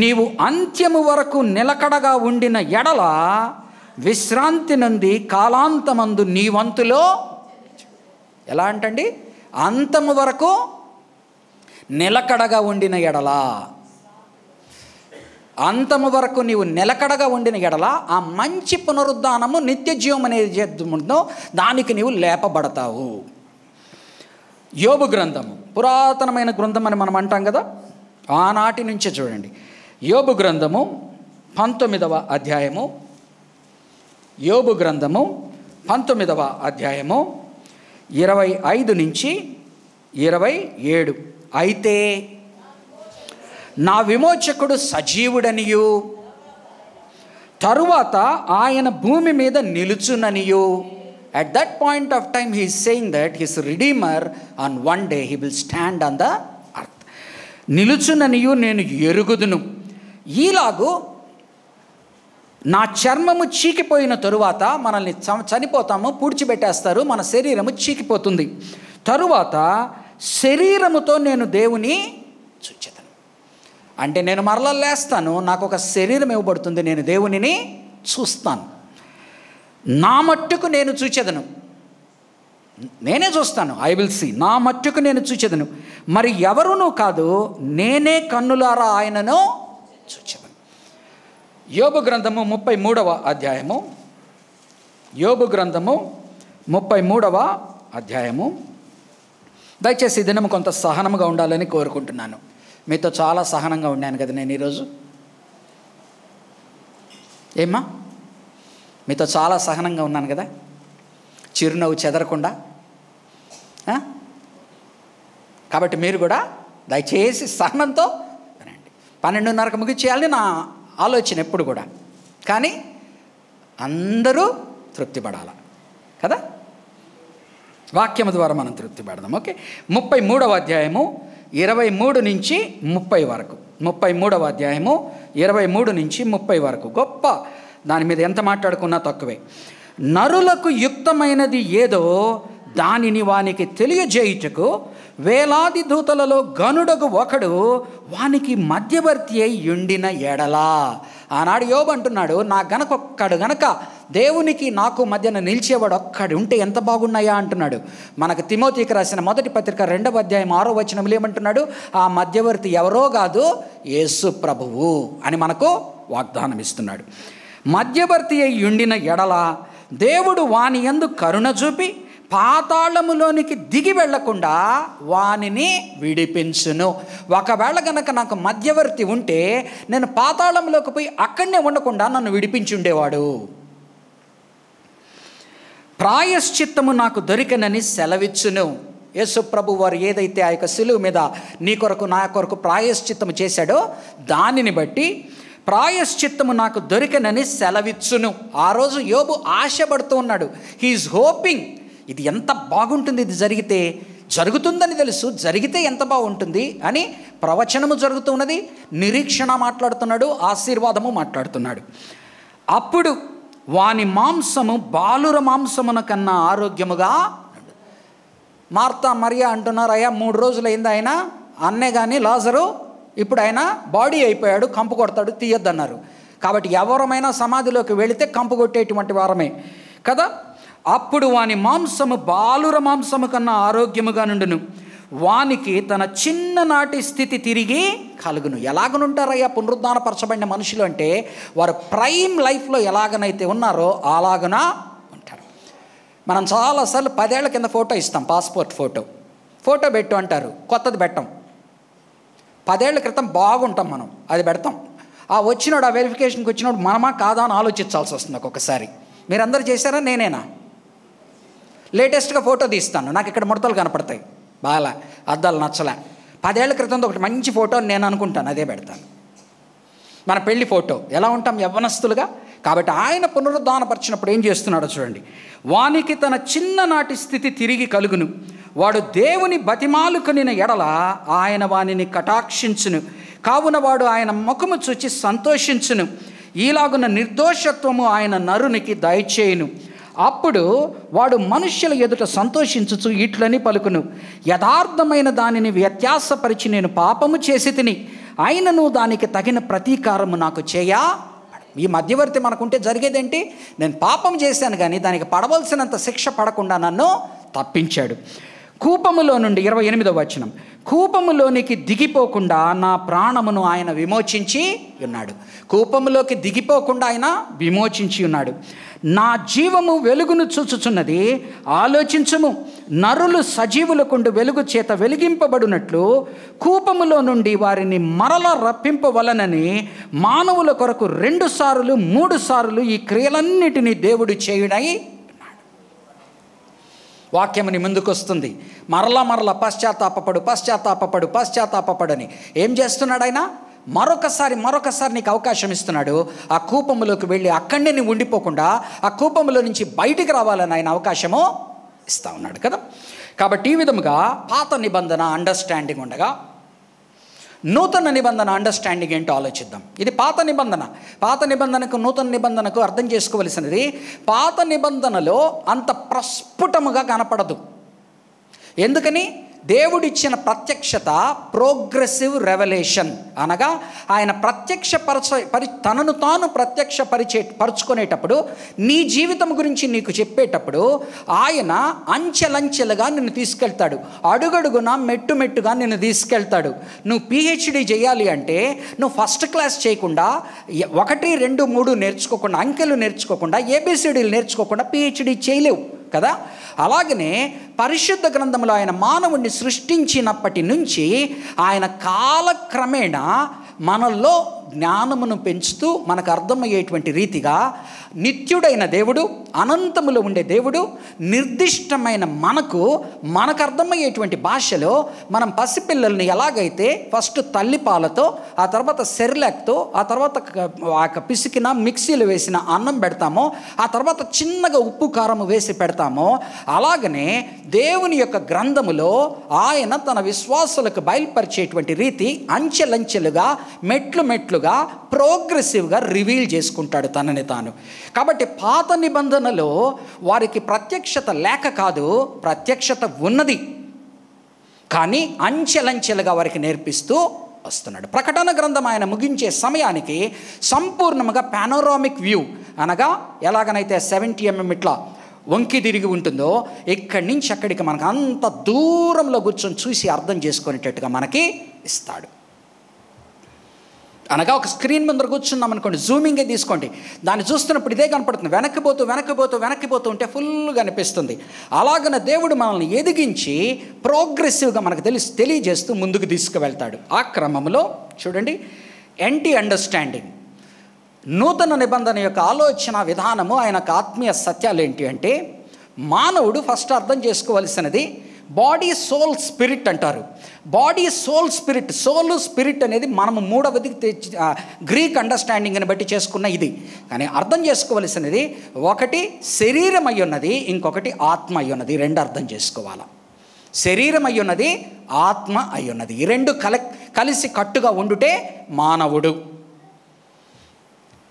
నీవు అంత్యము వరకు నిలకడగా ఉండిన ఎడల విశ్రాంతి నుండి కాలాంతమందు నీ వంతులో. ఎలా అంటండి? అంతము వరకు నిలకడగా ఉండిన ఎడల, అంతము వరకు నీవు నిలకడగా ఉండిన ఎడల ఆ మంచి పునరుద్ధానము నిత్య జీవం అనేది ఉందో దానికి నీవు లేపబడతావు. యోబు గ్రంథము పురాతనమైన గ్రంథం అని మనం అంటాం కదా, ఆనాటి నుంచే చూడండి. యోబు గ్రంథము 19వ అధ్యాయము, యోబు గ్రంథము 19వ అధ్యాయము 25 నుంచి 27. అయితే నా విమోచకుడు సజీవుడనియు, తరువాత ఆయన భూమి మీద నిలుచుననియు. At that point of time he is saying that his redeemer on one day he will stand on the earth. నిలుచుననియు నేను ఎరుగుదును. ఈలాగు నా చర్మము చీకిపోయిన తరువాత మనల్ని చనిపోతాము, పూడ్చిపెట్టేస్తారు, మన శరీరము చీకిపోతుంది. తరువాత శరీరముతో నేను దేవుని చూచెదను. అంటే నేను మరలా లేస్తాను, నాకు ఒక శరీరం ఇవ్వబడుతుంది, నేను దేవునిని చూస్తాను. నా మట్టుకు నేను చూచెదను, నేనే చూస్తాను. ఐ విల్ సీ, నా మట్టుకు నేను చూచెదను, మరి ఎవరునూ కాదు, నేనే కన్నులారా ఆయనను చూచెదను. యోబు గ్రంథము 33వ అధ్యాయము, యోబు గ్రంథము 33వ అధ్యాయము. దయచేసి ఈ దినము కొంత సహనంగా ఉండాలని కోరుకుంటున్నాను. మీతో చాలా సహనంగా ఉన్నాను కదా నేను ఈరోజు. ఏమ్మా, మీతో చాలా సహనంగా ఉన్నాను కదా, చిరునవ్వు చెదరకుండా. కాబట్టి మీరు కూడా దయచేసి సహనంతో వినండి. 12:30కు ముగించేయాలని నా ఆలోచన ఎప్పుడు కూడా. కానీ అందరూ తృప్తి పడాల కదా, వాక్యము ద్వారా మనం తృప్తి పడదాం. ఓకే, 33వ అధ్యాయము 23 నుంచి 30 వరకు. 33వ అధ్యాయము 23 నుంచి 30 వరకు. గొప్ప, దాని మీద ఎంత మాట్లాడుకున్నా తక్కువే. నరులకు యుక్తమైనది ఏదో దానిని వానికి తెలియజేయుటకు వేలాది దూతలలో గనుడగు ఒకడు వానికి మధ్యవర్తి అయి ఉండిన ఎడలా. ఆనాడు యోబు అంటున్నాడు, నా ఒక్కడు గనక దేవునికి నాకు మధ్యన నిలిచేవాడు ఒక్కడు ఉంటే ఎంత బాగున్నాయా అంటున్నాడు. మనకు తిమోతికి రాసిన మొదటి పత్రిక 2వ అధ్యాయం 6వ వచనంలో ఏమంటున్నాడు? ఆ మధ్యవర్తి ఎవరో కాదు, యేసు ప్రభువు అని మనకు వాగ్దానం ఇస్తున్నాడు. మధ్యవర్తి అయి ఉండిన ఎడల దేవుడు వాని యందు కరుణ చూపి పాతాళములోనికి దిగి వెళ్లకుండా వానిని విడిపించును. ఒకవేళ గనక నాకు మధ్యవర్తి ఉంటే నేను పాతాళంలోకి పోయి అక్కడనే ఉండకుండా నన్ను విడిపించి ఉండేవాడు. ప్రాయశ్చిత్తము నాకు దొరికనని సెలవిచ్చును. యేసు ప్రభు వారు ఏదైతే ఆ యొక్క సిలువ మీద నీ కొరకు నా కొరకు ప్రాయశ్చిత్తము చేశాడో దానిని బట్టి ప్రాయశ్చిత్తము నాకు దొరికనని సెలవిచ్చును. ఆ రోజు యోబు ఆశపడుతూ ఉన్నాడు. హీఈస్ హోపింగ్, ఇది ఎంత బాగుంటుంది, ఇది జరిగితే, జరుగుతుందని తెలుసు, జరిగితే ఎంత బాగుంటుంది అని ప్రవచనము జరుగుతున్నది, నిరీక్షణ మాట్లాడుతున్నాడు, ఆశీర్వాదము మాట్లాడుతున్నాడు. అప్పుడు వాని మాంసము బాలుర మాంసమున కన్నా ఆరోగ్యముగా. మార్తా మరియా అంటున్నారు, అయ్యా 3 రోజులైంది ఆయన అన్నే కానీ లాజరు, ఇప్పుడు ఆయన బాడీ అయిపోయాడు, కంపు కొడతాడు, తీయొద్దన్నారు. కాబట్టి ఎవరమైనా సమాధిలోకి వెళితే కంపు కొట్టేటువంటి వారమే కదా. అప్పుడు వాని మాంసము బాలుర మాంసము కన్నా ఆరోగ్యముగా నుండును, వానికి తన చిన్ననాటి స్థితి తిరిగి కలుగును. ఎలాగనుంటారయ్యా పునరుద్ధానపరచబడిన మనుషులు అంటే? వారు ప్రైమ్ లైఫ్లో ఎలాగనైతే ఉన్నారో అలాగనా ఉంటారు. మనం చాలాసార్లు 10 ఏళ్ల కింద ఫోటో ఇస్తాం, పాస్పోర్ట్ ఫోటో పెట్టు అంటారు, కొత్తది పెట్టాం. 10 ఏళ్ల క్రితం బాగుంటాం మనం, అది పెడతాం. ఆ వచ్చినోడు, ఆ వెరిఫికేషన్కి వచ్చినోడు మనమా కాదా అని ఆలోచించాల్సి వస్తుంది ఒక్కొక్కసారి. మీరందరూ చేశారా? నేనేనా? లేటెస్ట్గా ఫోటో తీస్తాను, నాకు ఇక్కడ ముడతలు కనపడతాయి, బాగా అద్దాలు నచ్చలే. 10 ఏళ్ల క్రితం ఒకటి మంచి ఫోటో నేను అనుకుంటాను, అదే పెడతాను. మన పెళ్లి ఫోటో ఎలా ఉంటాం యవ్వనస్తులుగా. కాబట్టి ఆయన పునరుద్ధానపరిచినప్పుడు ఏం చేస్తున్నాడో చూడండి. వానికి తన చిన్ననాటి స్థితి తిరిగి కలుగును, వాడు దేవుని బతిమాలుకొనిన ఎడల ఆయన వానిని కటాక్షించును, కావున వాడు ఆయన ముఖము చూచి సంతోషించును, ఈలాగున నిర్దోషత్వము ఆయన నరునికి దయచేయును. అప్పుడు వాడు మనుష్యుల ఎదుట సంతోషించుచు ఇట్లని పలుకును, యథార్థమైన దానిని వ్యత్యాసపరిచి నేను పాపము చేసి తిని, అయినను దానికి తగిన ప్రతీకారము నాకు చేయా. ఈ మధ్యవర్తి మనకుంటే జరిగేదేంటి? నేను పాపం చేశాను కానీ దానికి పడవలసినంత శిక్ష పడకుండా నన్ను తప్పించాడు. కూపములో నుండి 28వ వచనం, కూపములోనికి దిగిపోకుండా నా ప్రాణమును ఆయన విమోచించి ఉన్నాడు. కూపములోకి దిగిపోకుండా ఆయన విమోచించి ఉన్నాడు. నా జీవము వెలుగును చూచుచున్నది, ఆలోచించుము, నరులు సజీవులకుండు వెలుగు చేత వెలిగింపబడినట్లు కూపములో నుండి వారిని మరల రప్పింపవలనని మానవుల కొరకు 2 సార్లు 3 సార్లు ఈ క్రియలన్నిటినీ దేవుడు చేయుడై. వాక్యముని ముందుకొస్తుంది, మరలా పశ్చాత్తాపపడు అని. ఏం చేస్తున్నాడు ఆయన? మరొకసారి నీకు అవకాశం ఇస్తున్నాడు. ఆ కూపములోకి వెళ్ళి అక్కడనే నువ్వు ఉండిపోకుండా ఆ కూపములో నుంచి బయటికి రావాలని ఆయన అవకాశము ఇస్తూ ఉన్నాడు కదా. కాబట్టి ఈ విధముగా పాత నిబంధన అండర్స్టాండింగ్ ఉండగా నూతన నిబంధన అండర్స్టాండింగ్ ఏంటో ఆలోచిద్దాం. ఇది పాత నిబంధనకు నూతన నిబంధనకు అర్థం చేసుకోవలసినది. పాత నిబంధనలో అంత ప్రస్ఫుటముగా కనపడదు. ఎందుకని? దేవుడిచ్చిన ప్రత్యక్షత ప్రోగ్రెసివ్ రెవల్యూషన్, అనగా ఆయన తనను తాను పరుచుకునేటప్పుడు, నీ జీవితం గురించి నీకు చెప్పేటప్పుడు ఆయన అంచెలంచెలుగా నిన్ను తీసుకెళ్తాడు, అడుగడుగున మెట్టుగా నిన్ను తీసుకెళ్తాడు. నువ్వు PhD చేయాలి అంటే నువ్వు ఫస్ట్ క్లాస్ చేయకుండా 1, 2, 3 నేర్చుకోకుండా, అంకెలు నేర్చుకోకుండా, ABCDలు నేర్చుకోకుండా PhD చేయలేవు కదా. అలాగనే పరిశుద్ధ గ్రంథంలో ఆయన మానవుణ్ణి సృష్టించినప్పటి నుంచి ఆయన కాలక్రమేణా మనల్లో జ్ఞానమును పెంచుతూ మనకు అర్థమయ్యేటువంటి రీతిగా నిత్యుడైన దేవుడు, అనంతములో ఉండే దేవుడు, నిర్దిష్టమైన మనకు అర్థమయ్యేటువంటి భాషలో మనం పసిపిల్లల్ని ఎలాగైతే ఫస్ట్ తల్లిపాలతో, ఆ తర్వాత సెర్లాక్తో, ఆ తర్వాత పిసికిన మిక్సీలో వేసిన అన్నం పెడతామో, ఆ తర్వాత చిన్నగా ఉప్పు కారము వేసి పెడతామో, అలాగనే దేవుని యొక్క గ్రంథములో ఆయన తన విశ్వాసులకు బయలుపరిచేటువంటి రీతి అంచెలంచెలుగా, మెట్లుగా, ప్రోగ్రెసివ్గా రివీల్ చేసుకుంటాడు తనని తాను. కాబట్టి పాత నిబంధనలో వారికి ప్రత్యక్షత లేక కాదు, ప్రత్యక్షత ఉన్నది. కానీ అంచెలంచెలుగా వారికి నేర్పిస్తూ వస్తున్నాడు. ప్రకటన గ్రంథం ఆయన ముగించే సమయానికి సంపూర్ణంగా పానోరామిక్ వ్యూ, అనగా ఎలాగనైతే 70 mm ఇట్లా వంకి తిరిగి ఉంటుందో ఇక్కడి నుంచి అక్కడికి మనకు అంత దూరంలో కూర్చొని చూసి అర్థం చేసుకునేటట్టుగా మనకి ఇస్తాడు. అనగా ఒక స్క్రీన్ ముందర కూర్చున్నాం అనుకోండి, జూమింగే తీసుకోండి, దాన్ని చూస్తున్నప్పుడు ఇదే కనపడుతుంది. వెనక్కిపోతూ ఉంటే ఫుల్గా అనిపిస్తుంది. అలాగన దేవుడు మనల్ని ఎదిగించి ప్రోగ్రెసివ్గా మనకు తెలియజేస్తూ ముందుకు తీసుకువెళ్తాడు. ఆ క్రమంలో చూడండి, యాంటీ అండర్స్టాండింగ్, నూతన నిబంధన యొక్క ఆలోచన విధానము, ఆయన ఆత్మీయ సత్యాలు ఏంటి అంటే, మానవుడు ఫస్ట్ అర్థం చేసుకోవలసినది బాడీ, సోల్, స్పిరిట్ అంటారు. Body, soul, spirit. Soul, spirit అనేది మనము మూడవది గ్రీక్ అండర్స్టాండింగ్ని బట్టి చేసుకున్న ఇది. కానీ అర్థం చేసుకోవలసినది ఒకటి శరీరం అయి ఉన్నది, ఇంకొకటి ఆత్మ అయి ఉన్నది. రెండు అర్థం చేసుకోవాలి. శరీరం అయి ఉన్నది, ఆత్మ అయి ఉన్నది. ఈ రెండు కలిసి కట్టుగా ఉండుటే మానవుడు.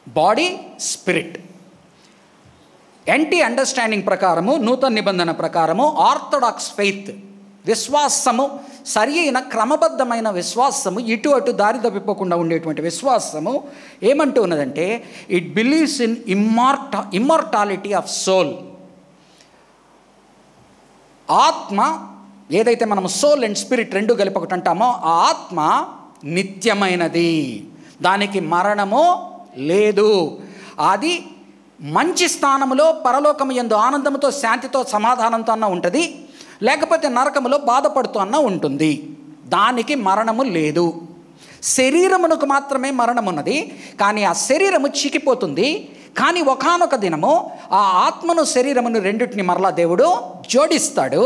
Body, spirit. యాంటీ అండర్స్టాండింగ్ ప్రకారము, నూతన నిబంధన ప్రకారము ఆర్థోడాక్స్ ఫెయిత్, విశ్వాసము, సరి అయిన క్రమబద్ధమైన విశ్వాసము, ఇటు అటు దారి తప్పిపోకుండా ఉండేటువంటి విశ్వాసము ఏమంటూ ఉన్నదంటే, it believes in immortality of soul. ఆత్మ ఏదైతే మనం సోల్ అండ్ స్పిరిట్ రెండు కలిపి ఒకటి అంటామో, ఆ ఆత్మ నిత్యమైనది, దానికి మరణము లేదు. అది మంచి స్థానములో పరలోకము యందు ఆనందముతో, శాంతితో, సమాధానంతో అన్న ఉంటుంది, లేకపోతే నరకములో బాధపడుతూ అన్న ఉంటుంది. దానికి మరణము లేదు. శరీరమునకు మాత్రమే మరణం ఉన్నది. కానీ ఆ శరీరము చీకిపోతుంది. కానీ ఒకానొక దినము ఆ ఆత్మను, శరీరమును రెండిటిని మరలా దేవుడు జోడిస్తాడు.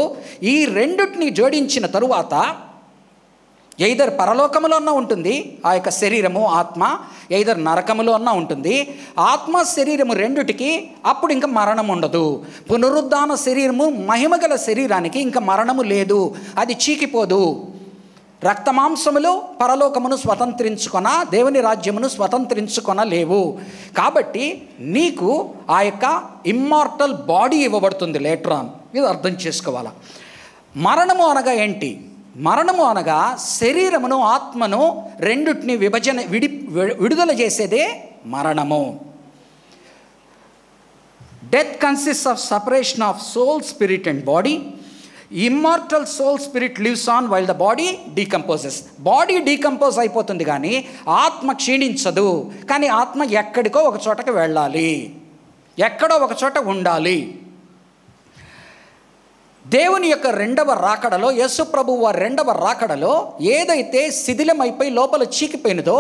ఈ రెండిటిని జోడించిన తరువాత ఎయిదర్ పరలోకములో అన్న ఉంటుంది ఆ యొక్క శరీరము, ఆత్మ, ఎయిదర్ నరకములో అన్న ఉంటుంది. ఆత్మ, శరీరము రెండుటికి అప్పుడు ఇంకా మరణం ఉండదు. పునరుద్ధాన శరీరము, మహిమగల శరీరానికి ఇంకా మరణము లేదు, అది చీకిపోదు. రక్తమాంసములు పరలోకమును స్వతంత్రించుకొన, దేవుని రాజ్యమును స్వతంత్రించుకొనలేవు. కాబట్టి నీకు ఆ యొక్క ఇమ్మార్టల్ బాడీ ఇవ్వబడుతుంది లేటర్ ఆన్. ఇది అర్థం చేసుకోవాలా. మరణము అనగా ఏంటి? మరణము అనగా శరీరమును, ఆత్మను రెండుటిని విడుదల చేసేదే మరణము. Death consist of separation of soul, spirit and body. Immortal soul, spirit lives on while the body decomposes. Body decompose అయిపోతుంది కానీ ఆత్మ క్షీణించదు. కానీ ఆత్మ ఎక్కడికో ఒక చోటకి వెళ్ళాలి, ఎక్కడో ఒక చోట ఉండాలి. దేవుని యొక్క రెండవ రాకడలో, యేసు ప్రభువు వారి రెండవ రాకడలో ఏదైతే శిథిలమైపోయి లోపల చీకిపోయినదో,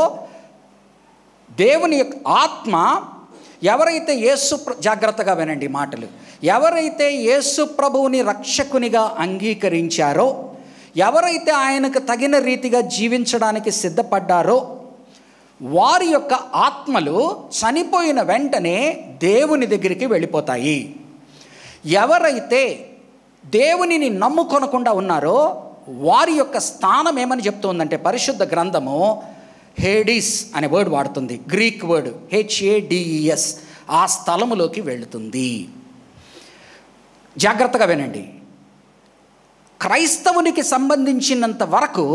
దేవుని యొక్క ఆత్మ ఎవరైతే జాగ్రత్తగా వినండి మాటలు, ఎవరైతే యేసు ప్రభువుని రక్షకునిగా అంగీకరించారో, ఎవరైతే ఆయనకు తగిన రీతిగా జీవించడానికి సిద్ధపడ్డారో, వారి యొక్క ఆత్మలు చనిపోయిన వెంటనే దేవుని దగ్గరికి వెళ్ళిపోతాయి. ఎవరైతే దేవునిని నమ్ముకొనకుండా ఉన్నారో వారి యొక్క స్థానం ఏమని చెప్తుందంటే, పరిశుద్ధ గ్రంథము హేడిస్ అనే వర్డ్ వాడుతుంది, గ్రీక్ వర్డ్ HADES. ఆ స్థలములోకి వెళుతుంది. జాగ్రత్తగా వినండి. క్రైస్తవునికి సంబంధించినంత వరకు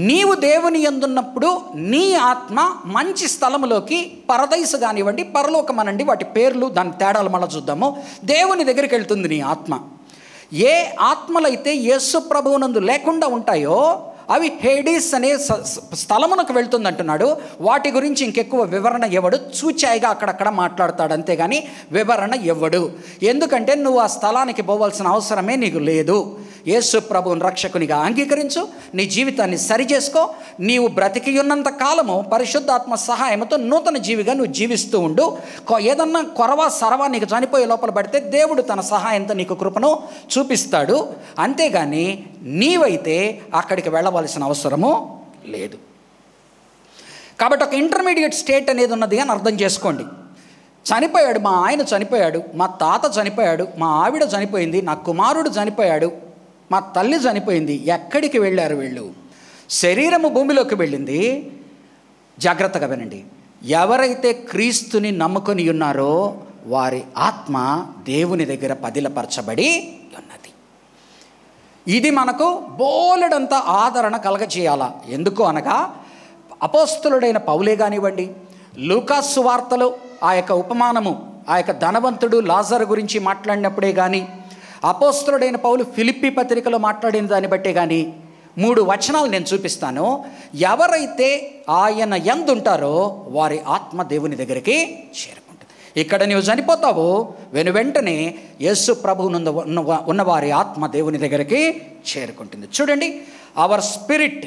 నీవు దేవుని యందున్నప్పుడు నీ ఆత్మ మంచి స్థలములోకి, పరదైసు కానివ్వండి, పరలోకం అనండి, వాటి పేర్లు, దాని తేడాలు మళ్ళీ చూద్దాము, దేవుని దగ్గరికి వెళ్తుంది నీ ఆత్మ. ఏ ఆత్మలైతే యేసు ప్రభువునందు లేకుండా ఉంటాయో అవి హేడిస్ అనే స్థలమునకు వెళ్తుంది అంటున్నాడు. వాటి గురించి ఇంకెక్కువ వివరణ ఇవ్వడు, చూచాయిగా అక్కడక్కడ మాట్లాడతాడు, అంతేగాని వివరణ ఇవ్వడు. ఎందుకంటే నువ్వు ఆ స్థలానికి పోవాల్సిన అవసరమే నీకు లేదు. యేసు ప్రభువుని రక్షకునిగా అంగీకరించు, నీ జీవితాన్ని సరిచేసుకో. నీవు బ్రతికి ఉన్నంత కాలము పరిశుద్ధాత్మ సహాయంతో నూతన జీవిగా నువ్వు జీవిస్తూ ఉండు. ఏదన్నా కొరవా సరవా నీకు చనిపోయే లోపల పడితే దేవుడు తన సహాయంతో నీకు కృపను చూపిస్తాడు. అంతేగాని నీవైతే అక్కడికి వెళ్ళవలసిన అవసరము లేదు. కాబట్టి ఒక ఇంటర్మీడియట్ స్టేట్ అనేది ఉన్నది అని అర్థం చేసుకోండి. చనిపోయాడు, మా ఆయన చనిపోయాడు, మా తాత చనిపోయాడు, మా ఆవిడ చనిపోయింది, నా కుమారుడు చనిపోయాడు, మా తల్లి చనిపోయింది. ఎక్కడికి వెళ్ళారు వీళ్ళు? శరీరము భూమిలోకి వెళ్ళింది. జాగ్రత్తగా వినండి. ఎవరైతే క్రీస్తుని నమ్ముకొని ఉన్నారో వారి ఆత్మ దేవుని దగ్గర పదిలపరచబడి ఉన్నది. ఇది మనకు బోలెడంత ఆదరణ కలగజేయాల. ఎందుకు అనగా అపోస్తలుడైన పౌలే కానివ్వండి, లూకాసు సువార్తలో ఆ యొక్క ఉపమానము, ఆ యొక్క ధనవంతుడు లాజరు గురించి మాట్లాడినప్పుడే కానీ, అపోస్తలుడైన పౌలు ఫిలిప్పీ పత్రికలో మాట్లాడిన దాన్ని బట్టే కానీ 3 వచనాలు నేను చూపిస్తాను. ఎవరైతే ఆయన యందు ఉంటారో వారి ఆత్మ దేవుని దగ్గరికి చేరుకుంటుంది. ఇక్కడ నీవు చనిపోతావో వెంటనే యేసు ప్రభువునందు ఉన్న వారి ఆత్మ దేవుని దగ్గరికి చేరుకుంటుంది. చూడండి, hour spirit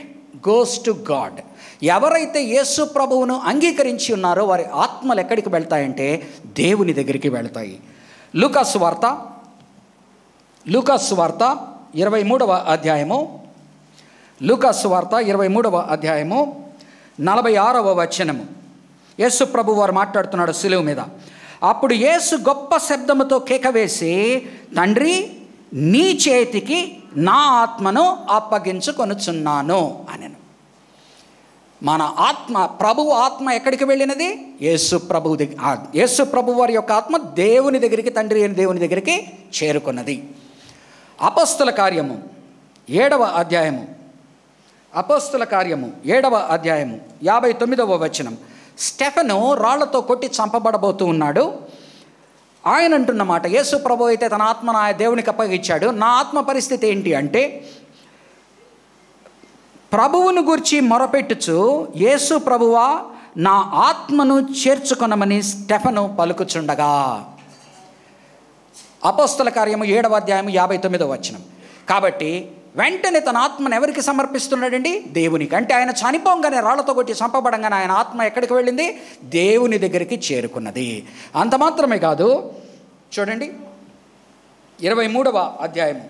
goes to God. ఎవరైతే యేసు ప్రభువును అంగీకరించి ఉన్నారో వారి ఆత్మలు ఎక్కడికి వెళ్తాయంటే దేవుని దగ్గరికి వెళ్తాయి. లూకాసు వార్త 23వ అధ్యాయము, లూకాసు వార్త 23వ అధ్యాయము 46వ వచనము. యేసు ప్రభు వారు మాట్లాడుతున్నాడు శిలువ మీద. అప్పుడు యేసు గొప్ప శబ్దముతో కేక వేసి, తండ్రి, నీ చేతికి నా ఆత్మను అప్పగించుకొనుచున్నాను అనెను. మన ఆత్మ, ప్రభువు ఆత్మ ఎక్కడికి వెళ్ళినది? యేసు ప్రభువు దగ్గర. యేసు ప్రభు వారి యొక్క ఆత్మ దేవుని దగ్గరికి, తండ్రి అయిన దేవుని దగ్గరికి చేరుకున్నది. అపోస్తల కార్యము 7వ అధ్యాయము, అపోస్తల కార్యము 7వ అధ్యాయము 59వ వచనం. స్టెఫెను రాళ్లతో కొట్టి చంపబడబోతూ ఉన్నాడు. ఆయన అంటున్నమాట, యేసు ప్రభు అయితే తన ఆత్మను ఆయన దేవునికి అప్పగించాడు. నా ఆత్మ పరిస్థితి ఏంటి అంటే, ప్రభువును గూర్చి మొరపెట్టుచు, యేసు ప్రభువా నా ఆత్మను చేర్చుకొనమని స్టెఫెను పలుకుచుండగా. అపోస్తల కార్యము 7వ అధ్యాయము 59వ వచనం. కాబట్టి వెంటనే తన ఆత్మను ఎవరికి సమర్పిస్తున్నాడండి? దేవునికి. అంటే ఆయన చనిపోగానే, రాళ్లతో కొట్టి చంపబడంగానే ఆయన ఆత్మ ఎక్కడికి వెళ్ళింది? దేవుని దగ్గరికి చేరుకున్నది. అంత మాత్రమే కాదు, చూడండి 23వ అధ్యాయము,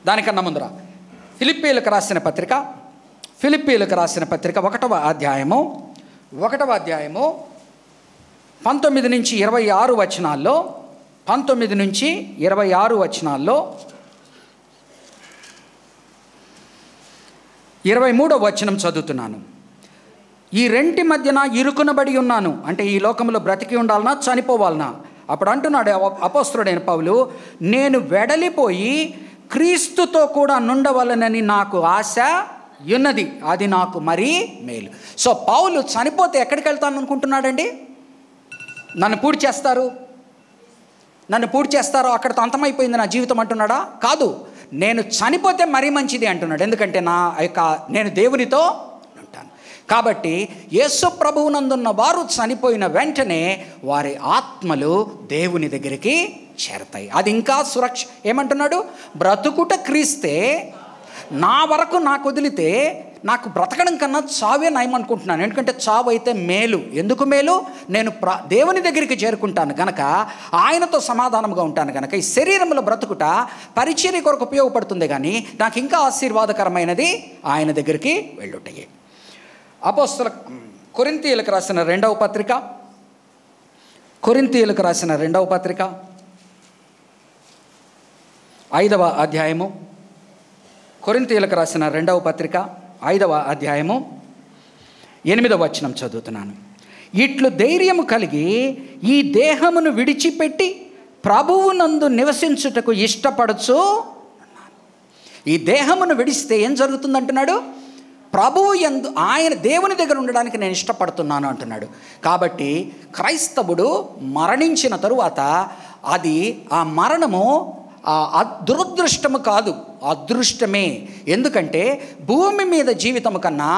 దానికన్నా ముందర ఫిలిప్పీలకు రాసిన పత్రిక 1వ అధ్యాయము 19 నుంచి 26 వచనాల్లో, 19 నుంచి 26 వచనాల్లో 23వ వచనం చదువుతున్నాను. ఈ రెంటి మధ్యన ఇరుకునబడి ఉన్నాను. అంటే ఈ లోకంలో బ్రతికి ఉండాలనా చనిపోవాలనా? అప్పుడు అంటున్నాడు అపోస్తలుడైన పౌలు, నేను వెడలిపోయి క్రీస్తుతో కూడా నుండవలనని నాకు ఆశ ఉన్నది, అది నాకు మరీ మేలు. సో పౌలు చనిపోతే ఎక్కడికి వెళ్తాను అనుకుంటున్నాడండి? నన్ను పూర్తి చేస్తారో అక్కడితో అంతమైపోయింది నా జీవితం అంటున్నాడా? కాదు, నేను చనిపోతే మరీ మంచిది అంటున్నాడు. ఎందుకంటే నేను దేవునితో ఉంటాను. కాబట్టి యేసు ప్రభువునందున్న వారు చనిపోయిన వెంటనే వారి ఆత్మలు దేవుని దగ్గరికి చేరతాయి. అది ఇంకా ఏమంటున్నాడు? బ్రతుకుట క్రీస్తే, నా వరకు నాకు వదిలితే నాకు బ్రతకడం కన్నా చావే నయం అనుకుంటున్నాను. ఎందుకంటే చావు అయితే మేలు. ఎందుకు మేలు? నేను దేవుని దగ్గరికి చేరుకుంటాను గనక, ఆయనతో సమాధానంగా ఉంటాను గనక ఈ శరీరంలో బ్రతుకుట పరిచర్య కొరకు ఉపయోగపడుతుంది. కానీ నాకు ఇంకా ఆశీర్వాదకరమైనది ఆయన దగ్గరికి వెళ్ళుటయే. అపోస్తల కొరింథీయులకు రాసిన 2వ పత్రిక, 5వ అధ్యాయము, కొరింథీయులకు రాసిన 2వ పత్రిక 5వ అధ్యాయము 8వ వచనం చదువుతున్నాను. ఇట్లు ధైర్యము కలిగి ఈ దేహమును విడిచిపెట్టి ప్రభువునందు నివసించుటకు ఇష్టపడచ్చు. ఈ దేహమును విడిస్తే ఏం జరుగుతుందంటున్నాడు? ప్రభువు యందు, ఆయన దేవుని దగ్గర ఉండడానికి నేను ఇష్టపడుతున్నాను అంటున్నాడు. కాబట్టి క్రైస్తవుడు మరణించిన తరువాత అది ఆ మరణము దురదృష్టము కాదు, అదృష్టమే. ఎందుకంటే భూమి మీద జీవితము కన్నా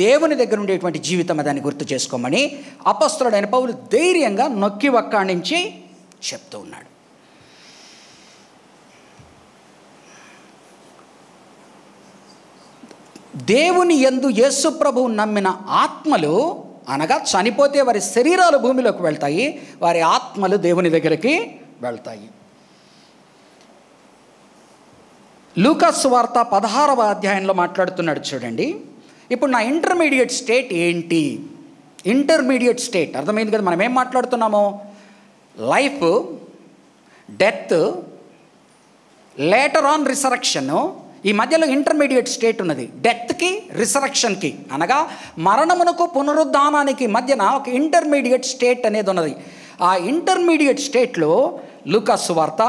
దేవుని దగ్గర ఉండేటువంటి జీవితం దాన్ని గుర్తు చేసుకోమని అపొస్తలుడైన పౌలు ధైర్యంగా నొక్కి వక్కాణించి చెప్తూ ఉన్నాడు. దేవుని యందు యేసు ప్రభువు నమ్మిన ఆత్మలు, అనగా చనిపోతే వారి శరీరాలు భూమిలోకి వెళ్తాయి, వారి ఆత్మలు దేవుని దగ్గరికి వెళ్తాయి. లూకాసు వార్త 16వ అధ్యాయంలో మాట్లాడుతున్నాడు చూడండి. ఇప్పుడు నా ఇంటర్మీడియట్ స్టేట్ ఏంటి? ఇంటర్మీడియట్ స్టేట్ అర్థమైంది కదా. మనం ఏం మాట్లాడుతున్నామో, లైఫ్, డెత్, లేటర్ ఆన్ రిసరెక్షను. ఈ మధ్యలో ఇంటర్మీడియట్ స్టేట్ ఉన్నది. డెత్కి, రిసరెక్షన్కి, అనగా మరణమునకు పునరుద్ధానానికి మధ్యన ఒక ఇంటర్మీడియట్ స్టేట్ అనేది ఉన్నది. ఆ ఇంటర్మీడియట్ స్టేట్లో లూకాసు వార్త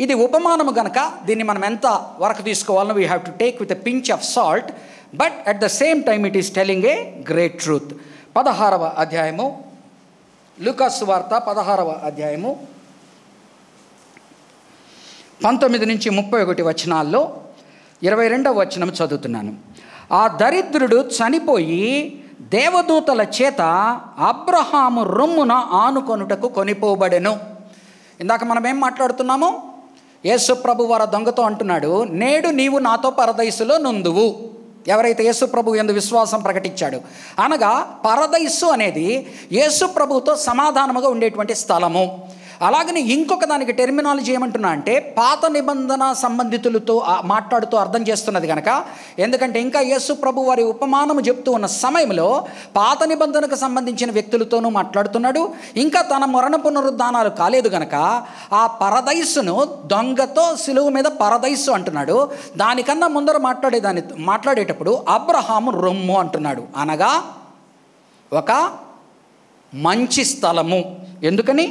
ఇది ఉపమానము గనక దీన్ని మనం ఎంత వరకు తీసుకోవాలో we have to take with a pinch of salt, but at the same time it is telling a great truth. 16వ అధ్యాయము, లూకాసు వార్త 16వ అధ్యాయము 19 నుంచి 31 వచనాల్లో 22వ వచనం చదువుతున్నాను. ఆ దరిద్రుడు చనిపోయి దేవదూతల చేత అబ్రహాము రొమ్మున ఆనుకొనుటకు కొనిపోబడెను. ఇందాక మనం ఏం మాట్లాడుతున్నాము? యేసు ప్రభు వారు దొంగతో అంటున్నాడు, నేడు నీవు నాతో పరదైసులో నుందువు. ఎవరైతే యేసు ప్రభు యందు విశ్వాసం ప్రకటించాడు, అనగా పరదైసు అనేది యేసు ప్రభుతో సమాధానముగా ఉండేటువంటి స్థలము. అలాగని ఇంకొక దానికి టెర్మినాలజీ ఏమంటున్నా అంటే పాత నిబంధన సంబంధితులతో మాట్లాడుతూ అర్థం చేస్తున్నది కనుక, ఎందుకంటే ఇంకా యేసు ప్రభు వారి ఉపమానము చెప్తూ ఉన్న సమయంలో పాత నిబంధనకు సంబంధించిన వ్యక్తులతోనూ మాట్లాడుతున్నాడు. ఇంకా తన మరణ పునరుద్ధానాలు కాలేదు కనుక ఆ పరదైసును దొంగతో సిలువ మీద పరదైసు అంటున్నాడు. దానికన్నా ముందర మాట్లాడేటప్పుడు అబ్రహాము రొమ్ము అంటున్నాడు, అనగా ఒక మంచి స్థలము. ఎందుకని?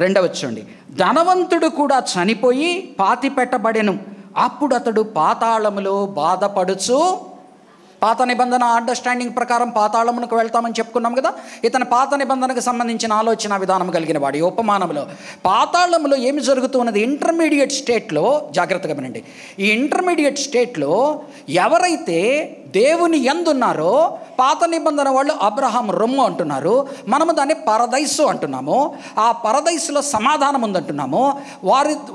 2వ చూడండి, ధనవంతుడు కూడా చనిపోయి పాతి పెట్టబడెను. అప్పుడు అతడు పాతాళములో బాధపడుచు, పాత నిబంధన అండర్స్టాండింగ్ ప్రకారం పాతాళమునకు వెళ్తామని చెప్పుకున్నాం కదా. ఇతను పాత నిబంధనకు సంబంధించిన ఆలోచన విధానం కలిగిన వాడు. ఈ ఉపమానంలో పాతాళంలో ఏమి జరుగుతున్నది? ఇంటర్మీడియట్ స్టేట్లో, జాగ్రత్తగా వినండి, ఈ ఇంటర్మీడియట్ స్టేట్లో ఎవరైతే దేవుని యందున్నారో, పాత నిబంధన వాళ్ళు అబ్రహాం రొమ్ము అంటున్నారు, మనము దాన్ని పరదైసు అంటున్నాము. ఆ పరదైసులో సమాధానం ఉందంటున్నాము.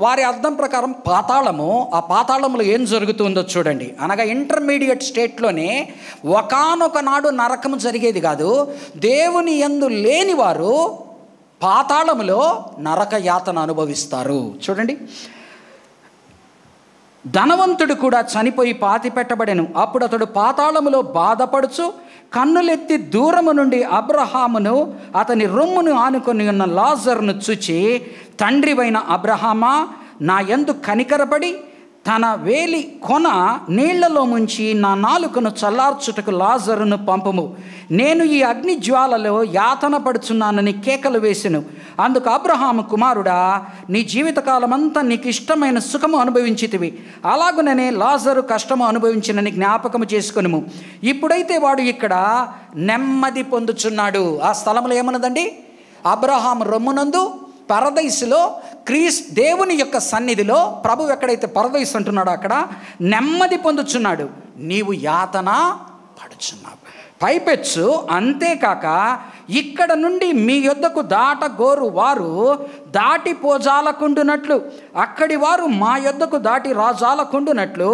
వారి అర్థం ప్రకారం పాతాళము, ఆ పాతాళంలో ఏం జరుగుతుందో చూడండి. అనగా ఇంటర్మీడియట్ స్టేట్లోనే ఒకానొక నాడు నరకము జరిగేది కాదు. దేవుని యందు లేని వారు పాతాళములో నరక యాతన అనుభవిస్తారు. చూడండి, ధనవంతుడు కూడా చనిపోయి పాతి పెట్టబడెను. అప్పుడు అతడు పాతాళములో బాధపడుచు కన్నులెత్తి దూరము నుండి అబ్రహామును అతని రొమ్మును ఆనుకొని ఉన్న లాజరును చూచి, తండ్రివైన అబ్రహామా, నా యందు కనికరపడి తన వేలి కొన నీళ్లలో ముంచి నా నాలుకను చల్లార్చుటకు లాజరును పంపుము. నేను ఈ అగ్ని జ్వాలలో యాతన పడుచున్నానని కేకలు వేసెను. అందుకు అబ్రహాము, కుమారుడా, నీ జీవితకాలమంతా నీకు ఇష్టమైన సుఖము అనుభవించితివి, అలాగుననే లాజరు కష్టము అనుభవించినని జ్ఞాపకము చేసుకొనుము. ఇప్పుడైతే వాడు ఇక్కడ నెమ్మది పొందుచున్నాడు. ఆ స్థలంలో ఏమన్నదండి? అబ్రహాము రొమ్మునందు పరదైసులో దేవుని యొక్క సన్నిధిలో ప్రభు ఎక్కడైతే పరదైసు అంటున్నాడో అక్కడ నెమ్మది పొందుచున్నాడు. నీవు యాతన పడుచున్నావు. పైపెచ్చు అంతేకాక ఇక్కడ నుండి మీ యొద్దకు దాటగోరు వారు దాటిపోజాలకుండునట్లు, అక్కడి వారు మా యొద్దకు దాటి రాజాలకుండునట్లు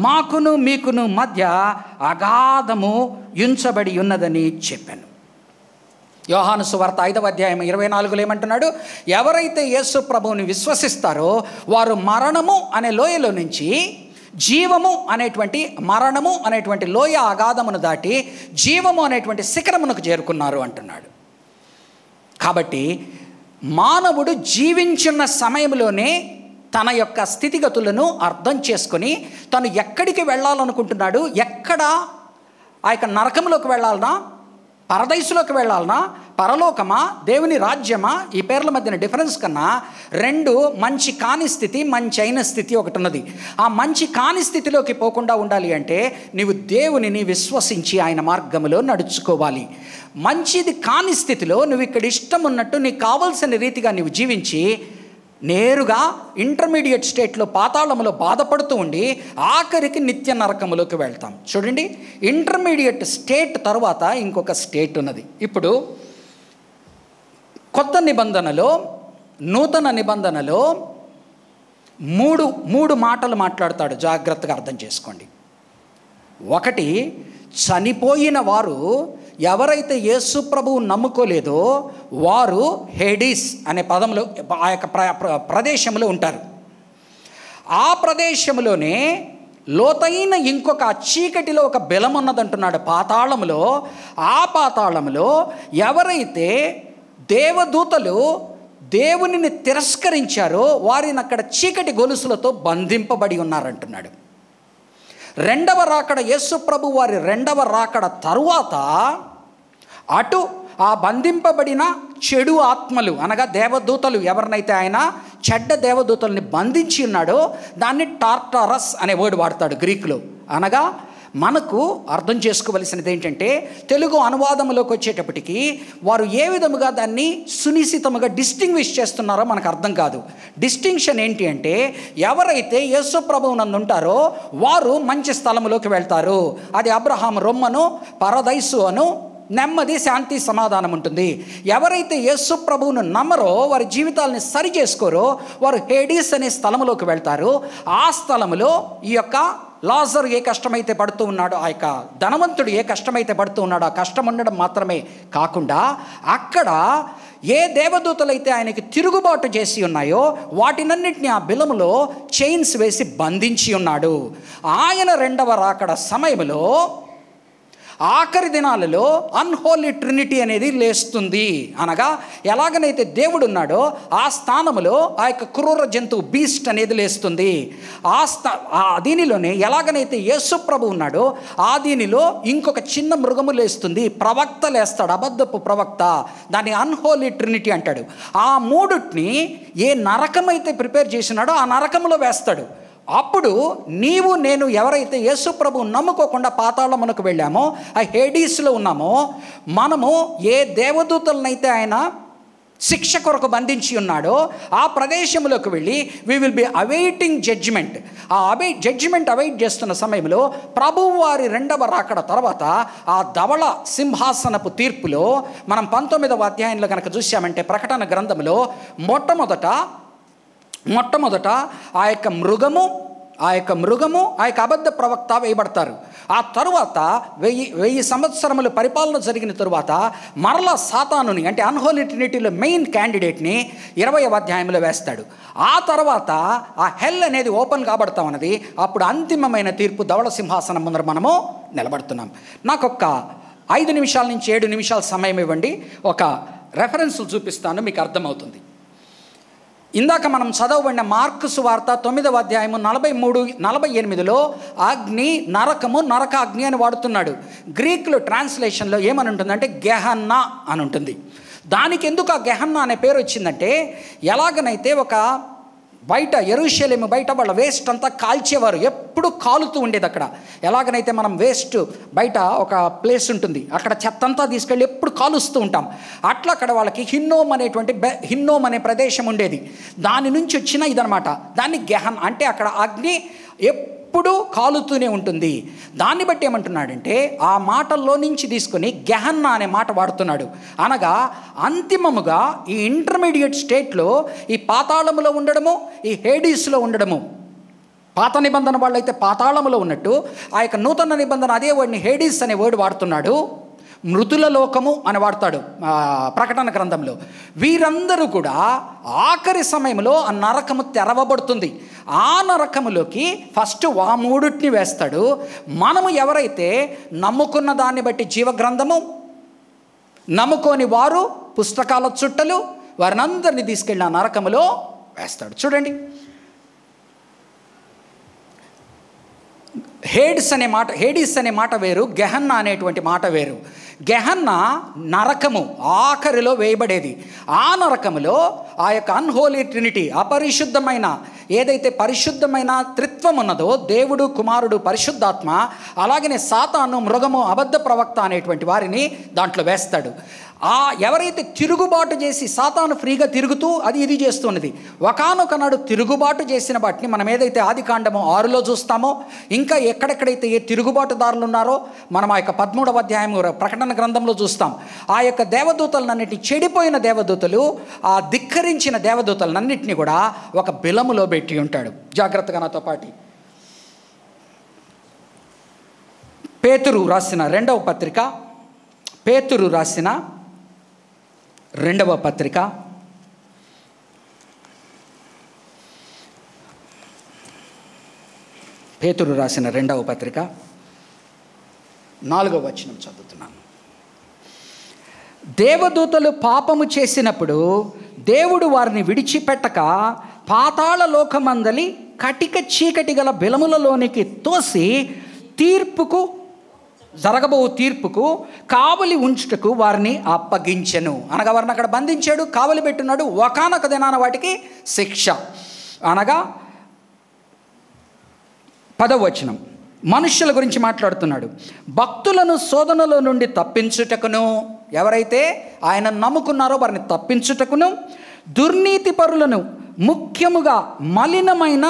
మాకును మీకును మధ్య అగాధము ఉంచబడి ఉన్నదని చెప్పాను. యోహాను సువార్త 5వ అధ్యాయం 24లో ఏమంటున్నాడు? ఎవరైతే యేసు ప్రభువుని విశ్వసిస్తారో వారు మరణము అనే లోయలో నుంచి జీవము అనేటువంటి, మరణము అనేటువంటి లోయ అగాధమును దాటి జీవము అనేటువంటి శిఖరమునకు చేరుకున్నారు అంటున్నాడు. కాబట్టి మానవుడు జీవించున్న సమయంలోనే తన యొక్క స్థితిగతులను అర్థం చేసుకొని తను ఎక్కడికి వెళ్ళాలనుకుంటున్నాడు, ఎక్కడ ఆ యొక్క నరకంలోకి వెళ్ళాలనా, పరదైసులోకి వెళ్ళాలనా, పరలోకమా, దేవుని రాజ్యమా, ఈ పేర్ల మధ్యన డిఫరెన్స్ కన్నా రెండు మంచి కాని స్థితి, మంచి అయిన స్థితి ఒకటి ఉన్నది. ఆ మంచి కాని స్థితిలోకి పోకుండా ఉండాలి అంటే నీవు దేవునిని విశ్వసించి ఆయన మార్గంలో నడుచుకోవాలి. మంచిది కాని స్థితిలో నువ్వు ఇక్కడ ఇష్టం ఉన్నట్టు నీకు కావలసిన రీతిగా నువ్వు జీవించి నేరుగా ఇంటర్మీడియట్ స్టేట్లో పాతాళములో బాధపడుతూ ఉండి ఆఖరికి నిత్య నరకములోకి వెళ్తాం. చూడండి, ఇంటర్మీడియట్ స్టేట్ తర్వాత ఇంకొక స్టేట్ ఉన్నది. ఇప్పుడు కొత్త నిబంధనలో, నూతన నిబంధనలో మూడు మాటలు మాట్లాడతాడు. జాగ్రత్తగా అర్థం చేసుకోండి. ఒకటి, చనిపోయిన వారు ఎవరైతే యేసు ప్రభువు నమ్ముకోలేదో వారు హేడిస్ అనే పదంలో ఆ యొక్క ప్రదేశంలో ఉంటారు. ఆ ప్రదేశంలోనే లోతైన ఇంకొక చీకటిలో ఒక బెలం ఉన్నదంటున్నాడు పాతాళంలో. ఆ పాతాళంలో ఎవరైతే దేవదూతలు దేవునిని తిరస్కరించారో వారిని అక్కడ చీకటి గొలుసులతో బంధింపబడి ఉన్నారంటున్నాడు. రెండవ రాకడ, యేసు ప్రభు వారి రెండవ రాకడ తరువాత అటు ఆ బంధింపబడిన చెడు ఆత్మలు అనగా దేవదూతలు ఎవరినైతే ఆయన చెడ్డ దేవదూతల్ని బంధించి ఉన్నాడో దాన్ని టార్టారస్ అనే వర్డ్ వాడతాడు గ్రీకులో. అనగా మనకు అర్థం చేసుకోవలసినది ఏంటంటే, తెలుగు అనువాదంలోకి వచ్చేటప్పటికి వారు ఏ విధముగా దాన్ని సునిశ్చితముగా డిస్టింగ్విష్ చేస్తున్నారో మనకు అర్థం కాదు. డిస్టింక్షన్ ఏంటి అంటే, ఎవరైతే యేసు ప్రభువునందు ఉంటారో వారు మంచి స్థలంలోకి వెళ్తారు. అది అబ్రహాం రొమ్మను, పరదైసు అను, నెమ్మది, శాంతి, సమాధానం ఉంటుంది. ఎవరైతే యేసు ప్రభువును నమ్మరో, వారి జీవితాలని సరి చేసుకోరో, వారు హేడీస్ అనే స్థలంలోకి వెళ్తారు. ఆ స్థలంలో ఈ యొక్క లాజరు ఏ కష్టమైతే పడుతూ ఉన్నాడో, ఆ యొక్క ధనవంతుడు ఏ కష్టమైతే పడుతూ ఉన్నాడో, ఆ కష్టం ఉండడం మాత్రమే కాకుండా అక్కడ ఏ దేవదూతలైతే ఆయనకి తిరుగుబాటు చేసి ఉన్నాయో వాటినన్నిటిని ఆ బిలములో చైన్స్ వేసి బంధించి ఉన్నాడు. ఆయన రెండవ రాకడ సమయంలో ఆఖరి దినాలలో అన్హోలీ ట్రినిటీ అనేది లేస్తుంది. అనగా ఎలాగనైతే దేవుడు ఉన్నాడో ఆ స్థానంలో ఆ యొక్క క్రూర జంతువు బీస్ట్ అనేది లేస్తుంది. ఆ దీనిలోనే ఎలాగనైతే యేసు ప్రభు ఉన్నాడో ఆ దీనిలో ఇంకొక చిన్న మృగము లేస్తుంది. ప్రవక్త లేస్తాడు, అబద్ధపు ప్రవక్త. దాన్ని అన్హోలీ ట్రినిటీ అంటాడు. ఆ మూడుటిని ఏ నరకమైతే ప్రిపేర్ చేసినాడో ఆ నరకంలో వేస్తాడు. అప్పుడు నీవు నేను ఎవరైతే యేసు ప్రభువు నమ్ముకోకుండా పాతాళమునకు వెళ్ళామో, ఆ హేడీస్లో ఉన్నామో, మనము ఏ దేవదూతలనైతే ఆయన శిక్ష కొరకు బంధించి ఉన్నాడో ఆ ప్రదేశంలోకి వెళ్ళి we will be awaiting judgment. ఆ జడ్జిమెంట్ అవైట్ చేస్తున్న సమయంలో ప్రభువు వారి రెండవ రాకడ తర్వాత ఆ ధవళ సింహాసనపు తీర్పులో మనం 19వ అధ్యాయంలో కనుక చూసామంటే, ప్రకటన గ్రంథంలో మొట్టమొదట ఆ యొక్క మృగము ఆ యొక్క అబద్ధ ప్రవక్త వేయబడతారు. ఆ తరువాత 1000 సంవత్సరములు పరిపాలన జరిగిన తరువాత మరలా సాతానుని, అంటే అన్హోలీ ట్రినిటీలో మెయిన్ క్యాండిడేట్ని 20వ అధ్యాయంలో వేస్తాడు. ఆ తర్వాత ఆ హెల్ అనేది ఓపెన్ కాబడతా ఉన్నది. అప్పుడు అంతిమమైన తీర్పు ధవళ సింహాసనం ముందర మనము నిలబడుతున్నాం. నాకు ఒక 5 నిమిషాల నుంచి 7 నిమిషాల సమయం ఇవ్వండి. ఒక రెఫరెన్స్ చూపిస్తాను, మీకు అర్థమవుతుంది. ఇందాక మనం చదవబడిన మార్కు సువార్త 9వ అధ్యాయము 43-48లో అగ్ని, నరకము, నరకాగ్ని అని వాడుతున్నాడు. గ్రీక్లో ట్రాన్స్లేషన్లో ఏమని ఉంటుందంటే గెహన్నా అని ఉంటుంది. దానికి ఎందుకు ఆ గెహన్నా అనే పేరు వచ్చిందంటే, ఎలాగనైతే ఒక బయట యెరూషలేము బయట వాళ్ళ వేస్ట్ అంతా కాల్చేవారు, ఎప్పుడు కాలుతూ ఉండేది అక్కడ. ఎలాగనైతే మనం వేస్ట్ బయట ఒక ప్లేస్ ఉంటుంది, అక్కడ చెత్తంతా తీసుకెళ్ళి ఎప్పుడు కాలుస్తూ ఉంటాం. అట్లా అక్కడ వాళ్ళకి హిన్నోమ్ అనే ప్రదేశం ఉండేది. దాని నుంచి వచ్చిన ఇదనమాట. దాన్ని గెహన్ అంటే అక్కడ అగ్ని ఎప్పుడు కాలుతూనే ఉంటుంది. దాన్ని బట్టి ఏమంటున్నాడంటే, ఆ మాటల్లో నుంచి తీసుకొని గెహన్నా అనే మాట వాడుతున్నాడు. అనగా అంతిమముగా ఈ ఇంటర్మీడియట్ స్టేట్లో ఈ పాతాళములో ఉండడము, ఈ హేడీస్లో ఉండడము. పాత నిబంధన వాళ్ళైతే పాతాళములో ఉన్నట్టు, ఆ యొక్క నూతన నిబంధన అదే వర్డ్ని హేడీస్ అనే వర్డ్ వాడుతున్నాడు. మృతుల లోకము అని వాడతాడు ప్రకటన గ్రంథంలో. వీరందరూ కూడా ఆఖరి సమయంలో ఆ నరకము తెరవబడుతుంది. ఆ నరకములోకి ఫస్ట్ ఆ మూడుటిని వేస్తాడు. మనము ఎవరైతే నమ్ముకున్న దాన్ని బట్టి జీవగ్రంథము, నమ్ముకోని వారు పుస్తకాల చుట్టలు, వారినందరినీ తీసుకెళ్ళి ఆ నరకములో వేస్తాడు. చూడండి, హేడీస్ అనే మాట వేరు, గెహన్నా అనేటువంటి మాట వేరు. గెహన్నా నరకము, ఆఖరిలో వేయబడేది. ఆ నరకములో ఆ యొక్క అన్హోలీ ట్రినిటీ, అపరిశుద్ధమైన ఏదైతే పరిశుద్ధమైన త్రిత్వం ఉన్నదో, దేవుడు, కుమారుడు, పరిశుద్ధాత్మ, అలాగనే సాతాను, మృగము, అబద్ధ ప్రవక్త అనేటువంటి వారిని దాంట్లో వేస్తాడు. ఎవరైతే తిరుగుబాటు చేసి సాతాను ఫ్రీగా తిరుగుతూ అది ఇది చేస్తున్నది, ఒకానొక నాడు తిరుగుబాటు చేసిన వాటిని మనం ఏదైతే ఆదికాండము 6లో చూస్తామో, ఇంకా ఎక్కడెక్కడైతే ఏ తిరుగుబాటుదారులు ఉన్నారో మనం ఆ యొక్క 13వ అధ్యాయము ప్రకటన గ్రంథంలో చూస్తాం. ఆ యొక్క దేవదూతలన్నింటినీ, చెడిపోయిన దేవదూతలు, ఆ ధిక్కరించిన దేవదూతలన్నింటినీ కూడా ఒక బిలములో పెట్టి ఉంటాడు. జాగ్రత్తగా నాతో పాటి పేతురు రాసిన రెండవ పత్రిక 4వ వచనం చదువుతున్నాను. దేవదూతలు పాపము చేసినప్పుడు దేవుడు వారిని విడిచిపెట్టక పాతాళ లోకమందలి కటిక చీకటి గల బిలములలోనికి తోసి తీర్పుకు జరగబో తీర్పుకు కావలి ఉంచుటకు వారిని అప్పగించెను. అనగా వారిని అక్కడ బంధించాడు, కావలి పెట్టున్నాడు. ఒకానొక దినాన వాటికి శిక్ష. అనగా 10వ వచనం మనుష్యుల గురించి మాట్లాడుతున్నాడు. భక్తులను శోధనలో నుండి తప్పించుటకును, ఎవరైతే ఆయన నమ్ముకున్నారో వారిని తప్పించుటకును, దుర్నీతి పరులను ముఖ్యముగా మలినమైన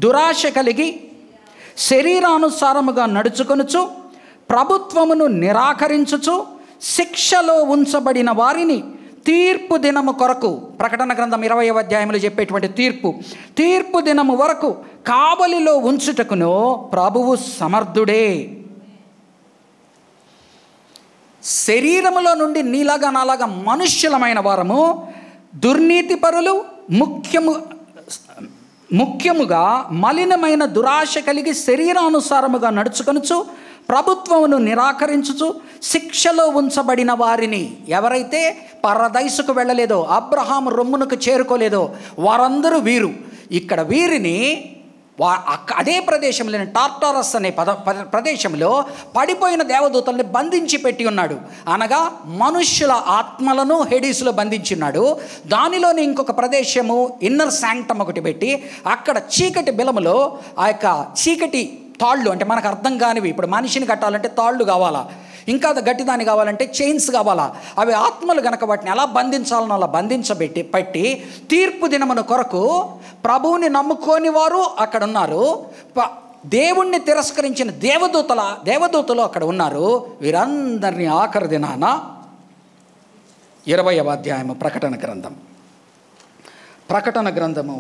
దురాశ కలిగి శరీరానుసారముగా నడుచుకొనుచు ప్రభుత్వమును నిరాకరించుచు శిక్షలో ఉంచబడిన వారిని తీర్పు దినము కొరకు, ప్రకటన గ్రంథం 20వ అధ్యాయంలో చెప్పేటువంటి తీర్పు దినము వరకు కావలిలో ఉంచుటకును ప్రభువు సమర్థుడే. శరీరములో నుండి నీలాగా నాలాగా మనుష్యులమైన వారము దుర్నీతి పరులు, ముఖ్యముగా మలినమైన దురాశ కలిగి శరీరానుసారముగా నడుచుకొనుచు ప్రభుత్వమును నిరాకరించుచు శిక్షలో ఉంచబడిన వారిని, ఎవరైతే పరదైసుకు వెళ్ళలేదో, అబ్రహాము రొమ్మునకు చేరుకోలేదో వారందరూ వీరు. ఇక్కడ వీరిని అదే ప్రదేశంలో టార్టారస్ అనే ప్రదేశంలో పడిపోయిన దేవదూతల్ని బంధించి పెట్టి ఉన్నాడు. అనగా మనుష్యుల ఆత్మలను హెడీస్లో బంధించున్నాడు. దానిలోని ఇంకొక ప్రదేశము ఇన్నర్ శాంక్టమ్ ఒకటి పెట్టి అక్కడ చీకటి బిలములో ఆ యొక్క చీకటి తాళ్ళు, అంటే మనకు అర్థం కానివి, ఇప్పుడు మనిషిని కట్టాలంటే తాళ్ళు కావాలా, ఇంకా గట్టిదాన్ని కావాలంటే చైన్స్ కావాలా, అవి ఆత్మలు గనక వాటిని ఎలా బంధించాలనో అలా పెట్టి తీర్పు దినమున కొరకు ప్రభువుని నమ్ముకోని వారు అక్కడ ఉన్నారు, దేవుణ్ణి తిరస్కరించిన దేవదూతలు అక్కడ ఉన్నారు. వీరందరినీ ఆఖరి దినాన 20వ అధ్యాయము ప్రకటన గ్రంథము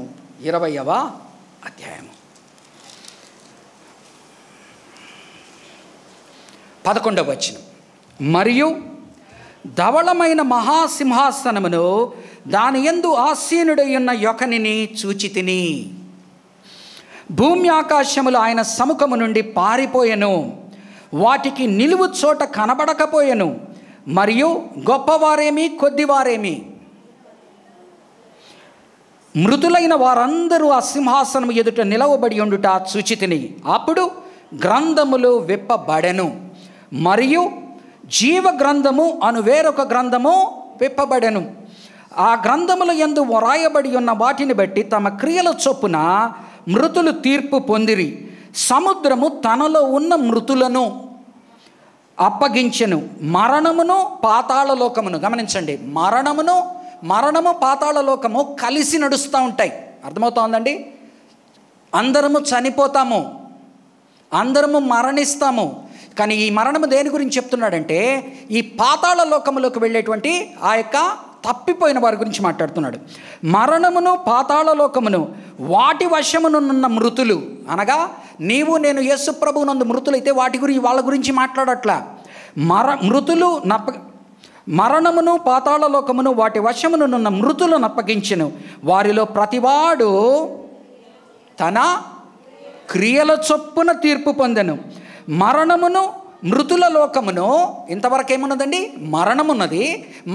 20వ అధ్యాయము 11వ వచనం. మరియు ధవళమైన మహాసింహాసనమును దాని యందు ఆసీనుడై ఉన్న యొకనిని చూచితిని. భూమి ఆకాశములు ఆయన సముఖము నుండి పారిపోయెను, వాటికి నిలువు చోట కనబడకపోయెను. మరియు గొప్పవారేమి కొద్దివారేమి మృతులైన వారందరూ ఆ సింహాసనము ఎదుట నిలవబడి ఉండుట చూచితిని. అప్పుడు గ్రంథములు విప్పబడెను, మరియు జీవ గ్రంథము అను వేరొక గ్రంథము విప్పబడెను. ఆ గ్రంథముల యందు వ్రాయబడి ఉన్న వాటిని బట్టి తమ క్రియల చొప్పున మృతులు తీర్పు పొందిరి. సముద్రము తనలో ఉన్న మృతులను అప్పగించెను. మరణమును పాతాళలోకమును, గమనించండి, మరణము పాతాళలోకము కలిసి నడుస్తూ ఉంటాయి. అర్థమవుతోందండి? అందరము చనిపోతాము, అందరము మరణిస్తాము. కానీ ఈ మరణము దేని గురించి చెప్తున్నాడంటే ఈ పాతాళ లోకములోకి వెళ్ళేటువంటి ఆ యొక్క తప్పిపోయిన వారి గురించి మాట్లాడుతున్నాడు. మరణమును పాతాళ లోకమును వాటి వశమునున్న మృతులు, అనగా నీవు నేను యేసు ప్రభువునందు మృతులైతే వాళ్ళ గురించి మాట్లాడట్లా. మరణమును పాతాళ లోకమును వాటి వశమునున్న మృతులను అప్పగించెను. వారిలో ప్రతివాడు తన క్రియల చొప్పున తీర్పు పొందెను. మరణమును మృతుల లోకమును, ఇంతవరకు ఏమున్నదండి? మరణమున్నది.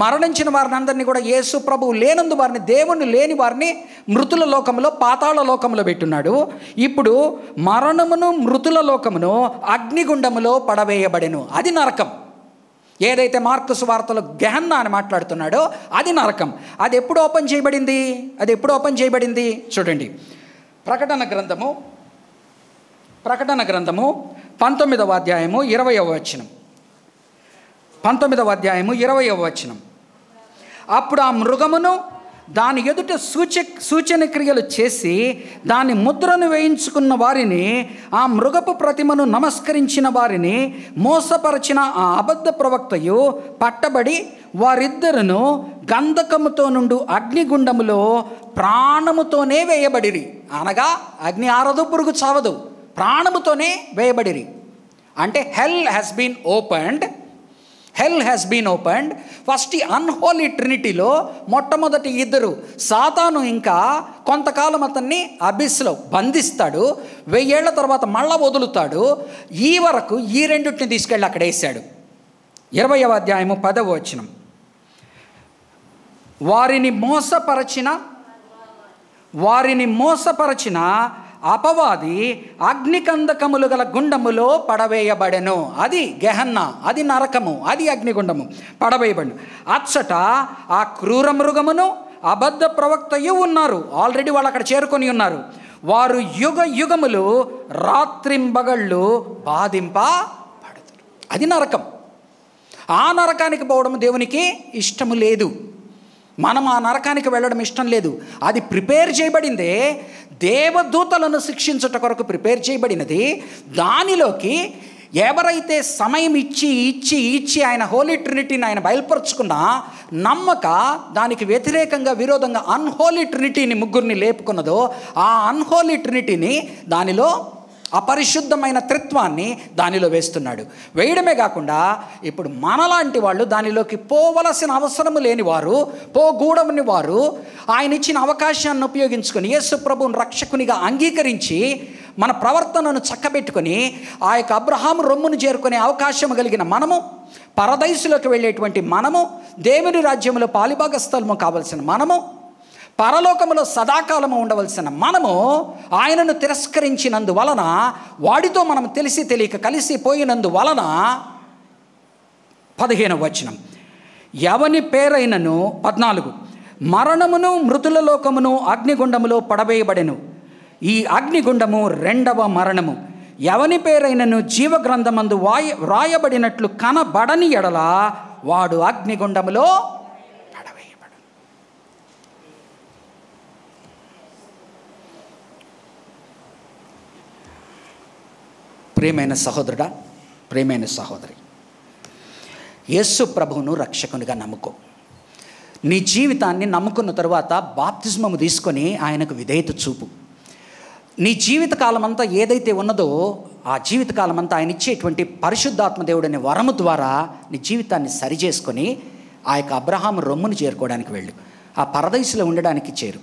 మరణించిన వారిని అందరినీ కూడా యేసు ప్రభువు లేనందు వారిని, దేవుని లేని వారిని మృతుల లోకములో పాతాళ లోకములో పెట్టున్నాడు. ఇప్పుడు మరణమును మృతుల లోకమును అగ్నిగుండములో పడవేయబడెను. అది నరకం. ఏదైతే మార్కు సువార్తలో గెహన్నా అని మాట్లాడుతున్నాడో అది నరకం. అది ఎప్పుడు ఓపెన్ చేయబడింది? చూడండి, ప్రకటన గ్రంథము 19వ అధ్యాయము 20వ వచనం. 19వ అధ్యాయము 20వ వచనం. అప్పుడు ఆ మృగమును దాని ఎదుట సూచన క్రియలు చేసి దాని ముద్రను వేయించుకున్న వారిని, ఆ మృగపు ప్రతిమను నమస్కరించిన వారిని మోసపరచిన ఆ అబద్ధ ప్రవక్తయు పట్టబడి వారిద్దరును గంధకముతో నుండు అగ్నిగుండములో ప్రాణముతోనే వేయబడిరి. అనగా అగ్ని ఆరదు, పురుగు చావదు, ప్రాణముతోనే వేయబడిరి. అంటే hell has been opened. First ఈ అన్హోలీ ట్రినిటీలో మొట్టమొదటి ఇద్దరు, సాతాను ఇంకా కొంతకాలం అతన్ని అబిస్లో బంధిస్తాడు, 1000 ఏళ్ల తర్వాత మళ్ళా వదులుతాడు. ఈ వరకు ఈ రెండింటిని తీసుకెళ్ళి అక్కడ వేసాడు. 20వ అధ్యాయము 10వ వచనం. వారిని మోసపరచిన అపవాది అగ్నికందకములు గల గుండములో పడవేయబడెను. అది గెహన్నా, అది నరకము, అది అగ్నిగుండము పడవేయబడెను. అచ్చట ఆ క్రూర మృగమును అబద్ధ ప్రవక్తయు ఉన్నారు. ఆల్రెడీ వాళ్ళు అక్కడ చేరుకొని ఉన్నారు. వారు యుగ యుగములు రాత్రింబగళ్ళు బాధింపబడతారు. అది నరకం. ఆ నరకానికి పోవడం దేవునికి ఇష్టము లేదు. మనం ఆ నరకానికి వెళ్ళడం ఇష్టం లేదు. అది ప్రిపేర్ చేయబడిందే, దేవదూతలను శిక్షించుట కొరకు ప్రిపేర్ చేయబడినది. దానిలోకి ఎవరైతే సమయం ఇచ్చి ఆయన హోలీ ట్రినిటీని ఆయన బయలుపరుచుకున్నా నమ్మక దానికి వ్యతిరేకంగా విరోధంగా అన్హోలీ ట్రినిటీని ముగ్గురిని లేపుకున్నదో, ఆ అన్హోలీ ట్రినిటీని, దానిలో అపరిశుద్ధమైన త్రిత్వాన్ని దానిలో వేస్తున్నాడు. వేయడమే కాకుండా ఇప్పుడు మనలాంటి వాళ్ళు దానిలోకి పోవలసిన అవసరము లేని వారు, పోగూడని వారు ఆయన ఇచ్చిన అవకాశాన్ని ఉపయోగించుకొని యేసు ప్రభువును రక్షకునిగా అంగీకరించి మన ప్రవర్తనను చక్కబెట్టుకొని ఆ యొక్క అబ్రహాము రొమ్మును చేరుకునే అవకాశం కలిగిన మనము, పరదైసులోకి వెళ్ళేటువంటి మనము, దేవుని రాజ్యంలో పాలిభాగస్థలము కావలసిన మనము, పరలోకములో సదాకాలము ఉండవలసిన మనము ఆయనను తిరస్కరించినందువలన, వాడితో మనం తెలిసి తెలియక కలిసిపోయినందువలన 15వ వచనం, ఎవని పేరైనను 14, మరణమును మృతుల లోకమును అగ్నిగుండములో పడవేయబడెను. ఈ అగ్నిగుండము 2వ మరణము. ఎవని పేరైనను జీవగ్రంథమందు వ్రాయబడినట్లు కనబడని ఎడల వాడు అగ్నిగుండములో పడవేయబడు. ప్రియమైన సహోదరుడా, ప్రియమైన సహోదరి, యేసు ప్రభువును రక్షకునిగా నమ్ముకో. నీ జీవితాన్ని నమ్ముకున్న తరువాత బాప్తిస్మము తీసుకొని ఆయనకు విధేయత చూపు. నీ జీవితకాలం అంతా ఏదైతే ఉన్నదో ఆ జీవితకాలం అంతా ఆయన ఇచ్చేటువంటి పరిశుద్ధాత్మ దేవుడు అనే వరము ద్వారా నీ జీవితాన్ని సరిచేసుకొని ఆ యొక్క అబ్రహాము రొమ్మును చేరుకోవడానికి వెళ్ళు. ఆ పరదైసులో ఉండడానికి చేరు.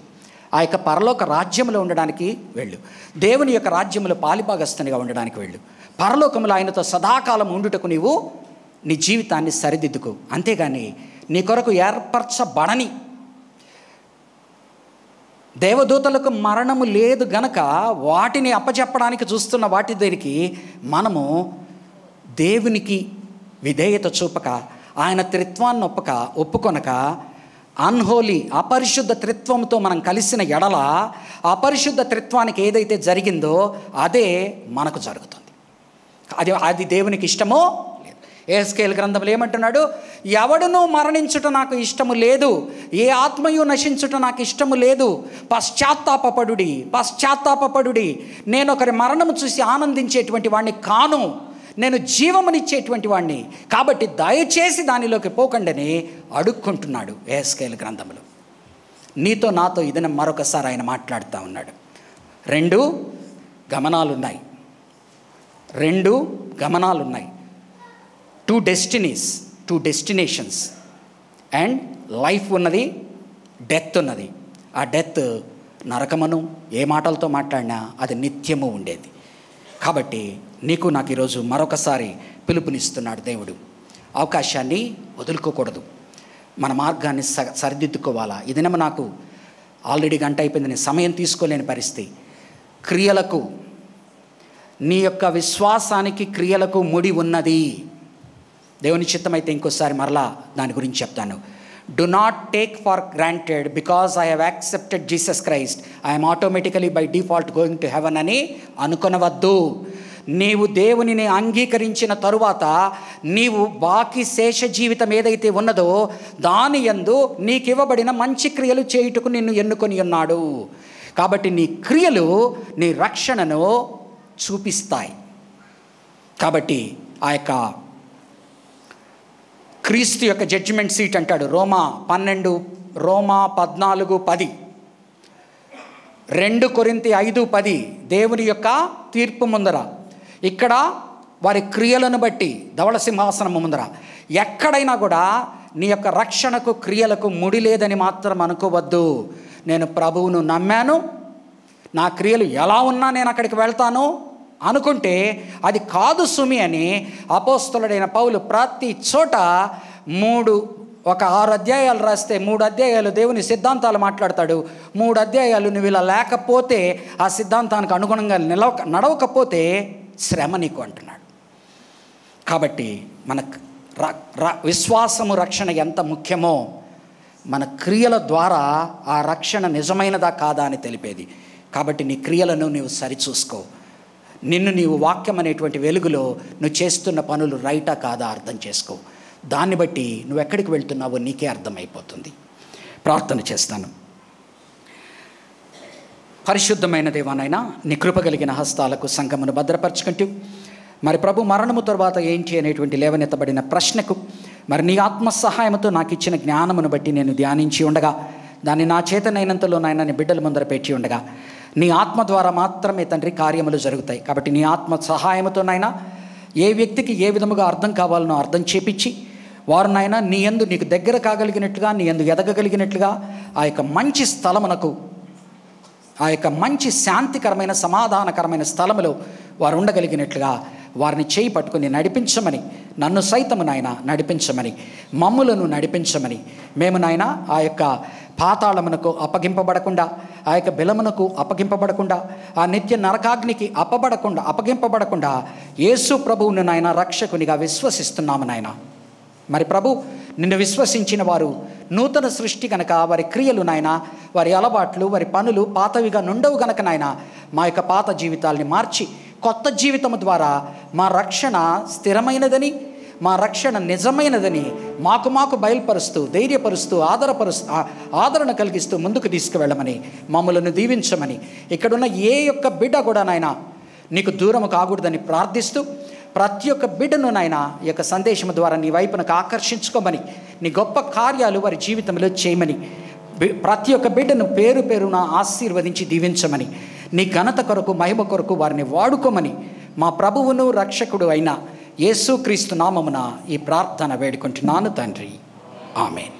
ఆ యొక్క పరలోక రాజ్యంలో ఉండడానికి వెళ్ళు. దేవుని యొక్క రాజ్యంలో పాలిభాగస్తునిగా ఉండడానికి వెళ్ళు. పరలోకంలో ఆయనతో సదాకాలం ఉండుటకు నీవు నీ జీవితాన్ని సరిదిద్దుకో. అంతేగాని నీ కొరకు ఏర్పరచబడని, దేవదూతలకు మరణము లేదు గనక వాటిని అప్పచెప్పడానికి చూస్తున్న వాటి దగ్గరికి మనము దేవునికి విధేయత చూపక, ఆయన త్రిత్వాన్ని ఒప్పుకొనక, అన్హోలీ అపరిశుద్ధ త్రిత్వంతో మనం కలిసిన ఎడల అపరిశుద్ధ త్రిత్వానికి ఏదైతే జరిగిందో అదే మనకు జరుగుతుంది. అది దేవునికి ఇష్టమో లేదు. యెహెజ్కేలు గ్రంథంలో ఏమంటున్నాడు? ఎవడునూ మరణించుట నాకు ఇష్టము లేదు, ఏ ఆత్మయు నశించుట నాకు ఇష్టము లేదు. పశ్చాత్తాపపడుడి. నేను ఒకరి మరణము చూసి ఆనందించేటువంటి వాడిని కాను, నేను జీవమునిచ్చేటువంటి వాడిని. కాబట్టి దయచేసి దానిలోకి పోకండని అడుక్కుంటున్నాడు యెహెజ్కేలు గ్రంథంలో. నీతో నాతో ఇదన మరొకసారి ఆయన మాట్లాడుతూ ఉన్నాడు. 2 గమనాలున్నాయి. 2 డెస్టినేషన్స్ అండ్ లైఫ్ ఉన్నది, డెత్ ఉన్నది. ఆ డెత్ నరకమును ఏ మాటలతో మాట్లాడినా అది నిత్యము ఉండేది. కాబట్టి నీకు నాకు ఈరోజు మరొకసారి పిలుపునిస్తున్నాడు దేవుడు. అవకాశాన్ని వదులుకోకూడదు. మన మార్గాన్ని సరిదిద్దుకోవాలా. ఇదేమో నాకు ఆల్రెడీ గంట అయిపోయింది, నేను సమయం తీసుకోలేని పరిస్థితి. క్రియలకు, నీ యొక్క విశ్వాసానికి క్రియలకు ముడి ఉన్నది. దేవుని చిత్తమైతే ఇంకోసారి మరలా దాని గురించి చెప్తాను. Do not take for granted because I have accepted Jesus Christ, I am automatically by default going to heaven అని అనుకొనవద్దు. నీవు దేవునిని అంగీకరించిన తరువాత నీవు బాకీ శేష జీవితం ఏదైతే ఉన్నదో దాని యందు నీకు ఇవ్వబడిన మంచి క్రియలు చేయుటకు నిన్ను ఎన్నుకొని ఉన్నాడు. కాబట్టి నీ క్రియలు నీ రక్షణను చూపిస్తాయి. కాబట్టి ఆ యొక్క క్రీస్తు యొక్క జడ్జిమెంట్ సీట్ అంటాడు. రోమా 14:10, 2 కొరింథీ 5:10 దేవుని యొక్క తీర్పు ముందర, ఇక్కడ వారి క్రియలను బట్టి ధవళ సింహాసనము ముందర. ఎక్కడైనా కూడా నీ యొక్క రక్షణకు క్రియలకు ముడి లేదని మాత్రం అనుకోవద్దు. నేను ప్రభువును నమ్మాను, నా క్రియలు ఎలా ఉన్నా నేను అక్కడికి వెళ్తాను అనుకుంటే అది కాదు సుమి అని అపోస్తలుడైన పౌలు ప్రతి చోట 3 ఒక 6 అధ్యాయాలు రాస్తే 3 అధ్యాయాలు దేవుని సిద్ధాంతాలు మాట్లాడతాడు. 3 అధ్యాయాలు నువ్వు ఇలా లేకపోతే, ఆ సిద్ధాంతానికి అనుగుణంగా నడవకపోతే శ్రమ నీకు అంటున్నాడు. కాబట్టి మన విశ్వాసము రక్షణ ఎంత ముఖ్యమో మన క్రియల ద్వారా ఆ రక్షణ నిజమైనదా కాదా అని తెలిపేది. కాబట్టి నీ క్రియలను నీవు సరిచూసుకో. నిన్ను నీవు వాక్యం అనేటువంటి వెలుగులో నువ్వు చేస్తున్న పనులు రైటా కాదా అర్థం చేసుకో. దాన్ని బట్టి నువ్వు ఎక్కడికి వెళ్తున్నావో నీకే అర్థమైపోతుంది. ప్రార్థన చేస్తాను. పరిశుద్ధమైన దేవానైనా నీ కృప కలిగిన హస్తాలకు సంఘమును భద్రపరచుకుంటూ, మరి ప్రభు మరణము తర్వాత ఏంటి అనేటువంటి లేవనెత్తబడిన ప్రశ్నకు మరి నీ ఆత్మ సహాయంతో నాకు ఇచ్చిన జ్ఞానమును బట్టి నేను ధ్యానించి ఉండగా, దాన్ని నా చేతనైనంతలో నాయన నీ బిడ్డల ముందర పెట్టి ఉండగా, నీ ఆత్మ ద్వారా మాత్రమే తండ్రి కార్యములు జరుగుతాయి. కాబట్టి నీ ఆత్మ సహాయంతో నాయన ఏ వ్యక్తికి ఏ విధముగా అర్థం కావాలనో అర్థం చేపించి, వారు నాయన నీ యందు నీకు దగ్గర కాగలిగినట్లుగా, నీ యందు ఎదగగలిగినట్లుగా, ఆ యొక్క మంచి స్థలమునకు, ఆ యొక్క మంచి శాంతికరమైన సమాధానకరమైన స్థలములో వారు ఉండగలిగినట్లుగా వారిని చేయి పట్టుకుని నడిపించమని, నన్ను సైతము నాయన నడిపించమని, మమ్ములను నడిపించమని, మేము నాయన ఆ యొక్క పాతాళమునకు అప్పగింపబడకుండా, ఆ యొక్క బిలమునకు అప్పగింపబడకుండా, ఆ నిత్య నరకాగ్నికి అప్పగింపబడకుండా యేసు ప్రభువును నాయన రక్షకునిగా విశ్వసిస్తున్నాము నాయన. మరి ప్రభు, నిన్ను విశ్వసించిన వారు నూతన సృష్టి గనక వారి క్రియలు నాయన, వారి అలవాట్లు, వారి పనులు పాతవిగా నుండవు గనక నాయన, మా యొక్క పాత జీవితాల్ని మార్చి కొత్త జీవితము ద్వారా మా రక్షణ స్థిరమైనదని, మా రక్షణ నిజమైనదని మాకు బయలుపరుస్తూ, ధైర్యపరుస్తూ, ఆదరణ కలిగిస్తూ ముందుకు తీసుకువెళ్ళమని, మమ్మలను దీవించమని, ఇక్కడున్న ఏ యొక్క బిడ్డ కూడా నాయన నీకు దూరము కాకూడదని ప్రార్థిస్తూ, ప్రతి ఒక్క బిడ్డను నాయన ఈ యొక్క సందేశం ద్వారా నీ వైపునకు ఆకర్షించుకోమని, నీ గొప్ప కార్యాలు వారి జీవితంలో చేయమని, ప్రతి ఒక్క బిడ్డను పేరు పేరున ఆశీర్వదించి దీవించమని, నీ ఘనత కొరకు మహిమ కొరకు వారిని వాడుకోమని, మా ప్రభువును రక్షకుడు అయిన యేసుక్రీస్తు నామమున ఈ ప్రార్థన వేడుకుంటున్నాను తండ్రి. ఆమేన్.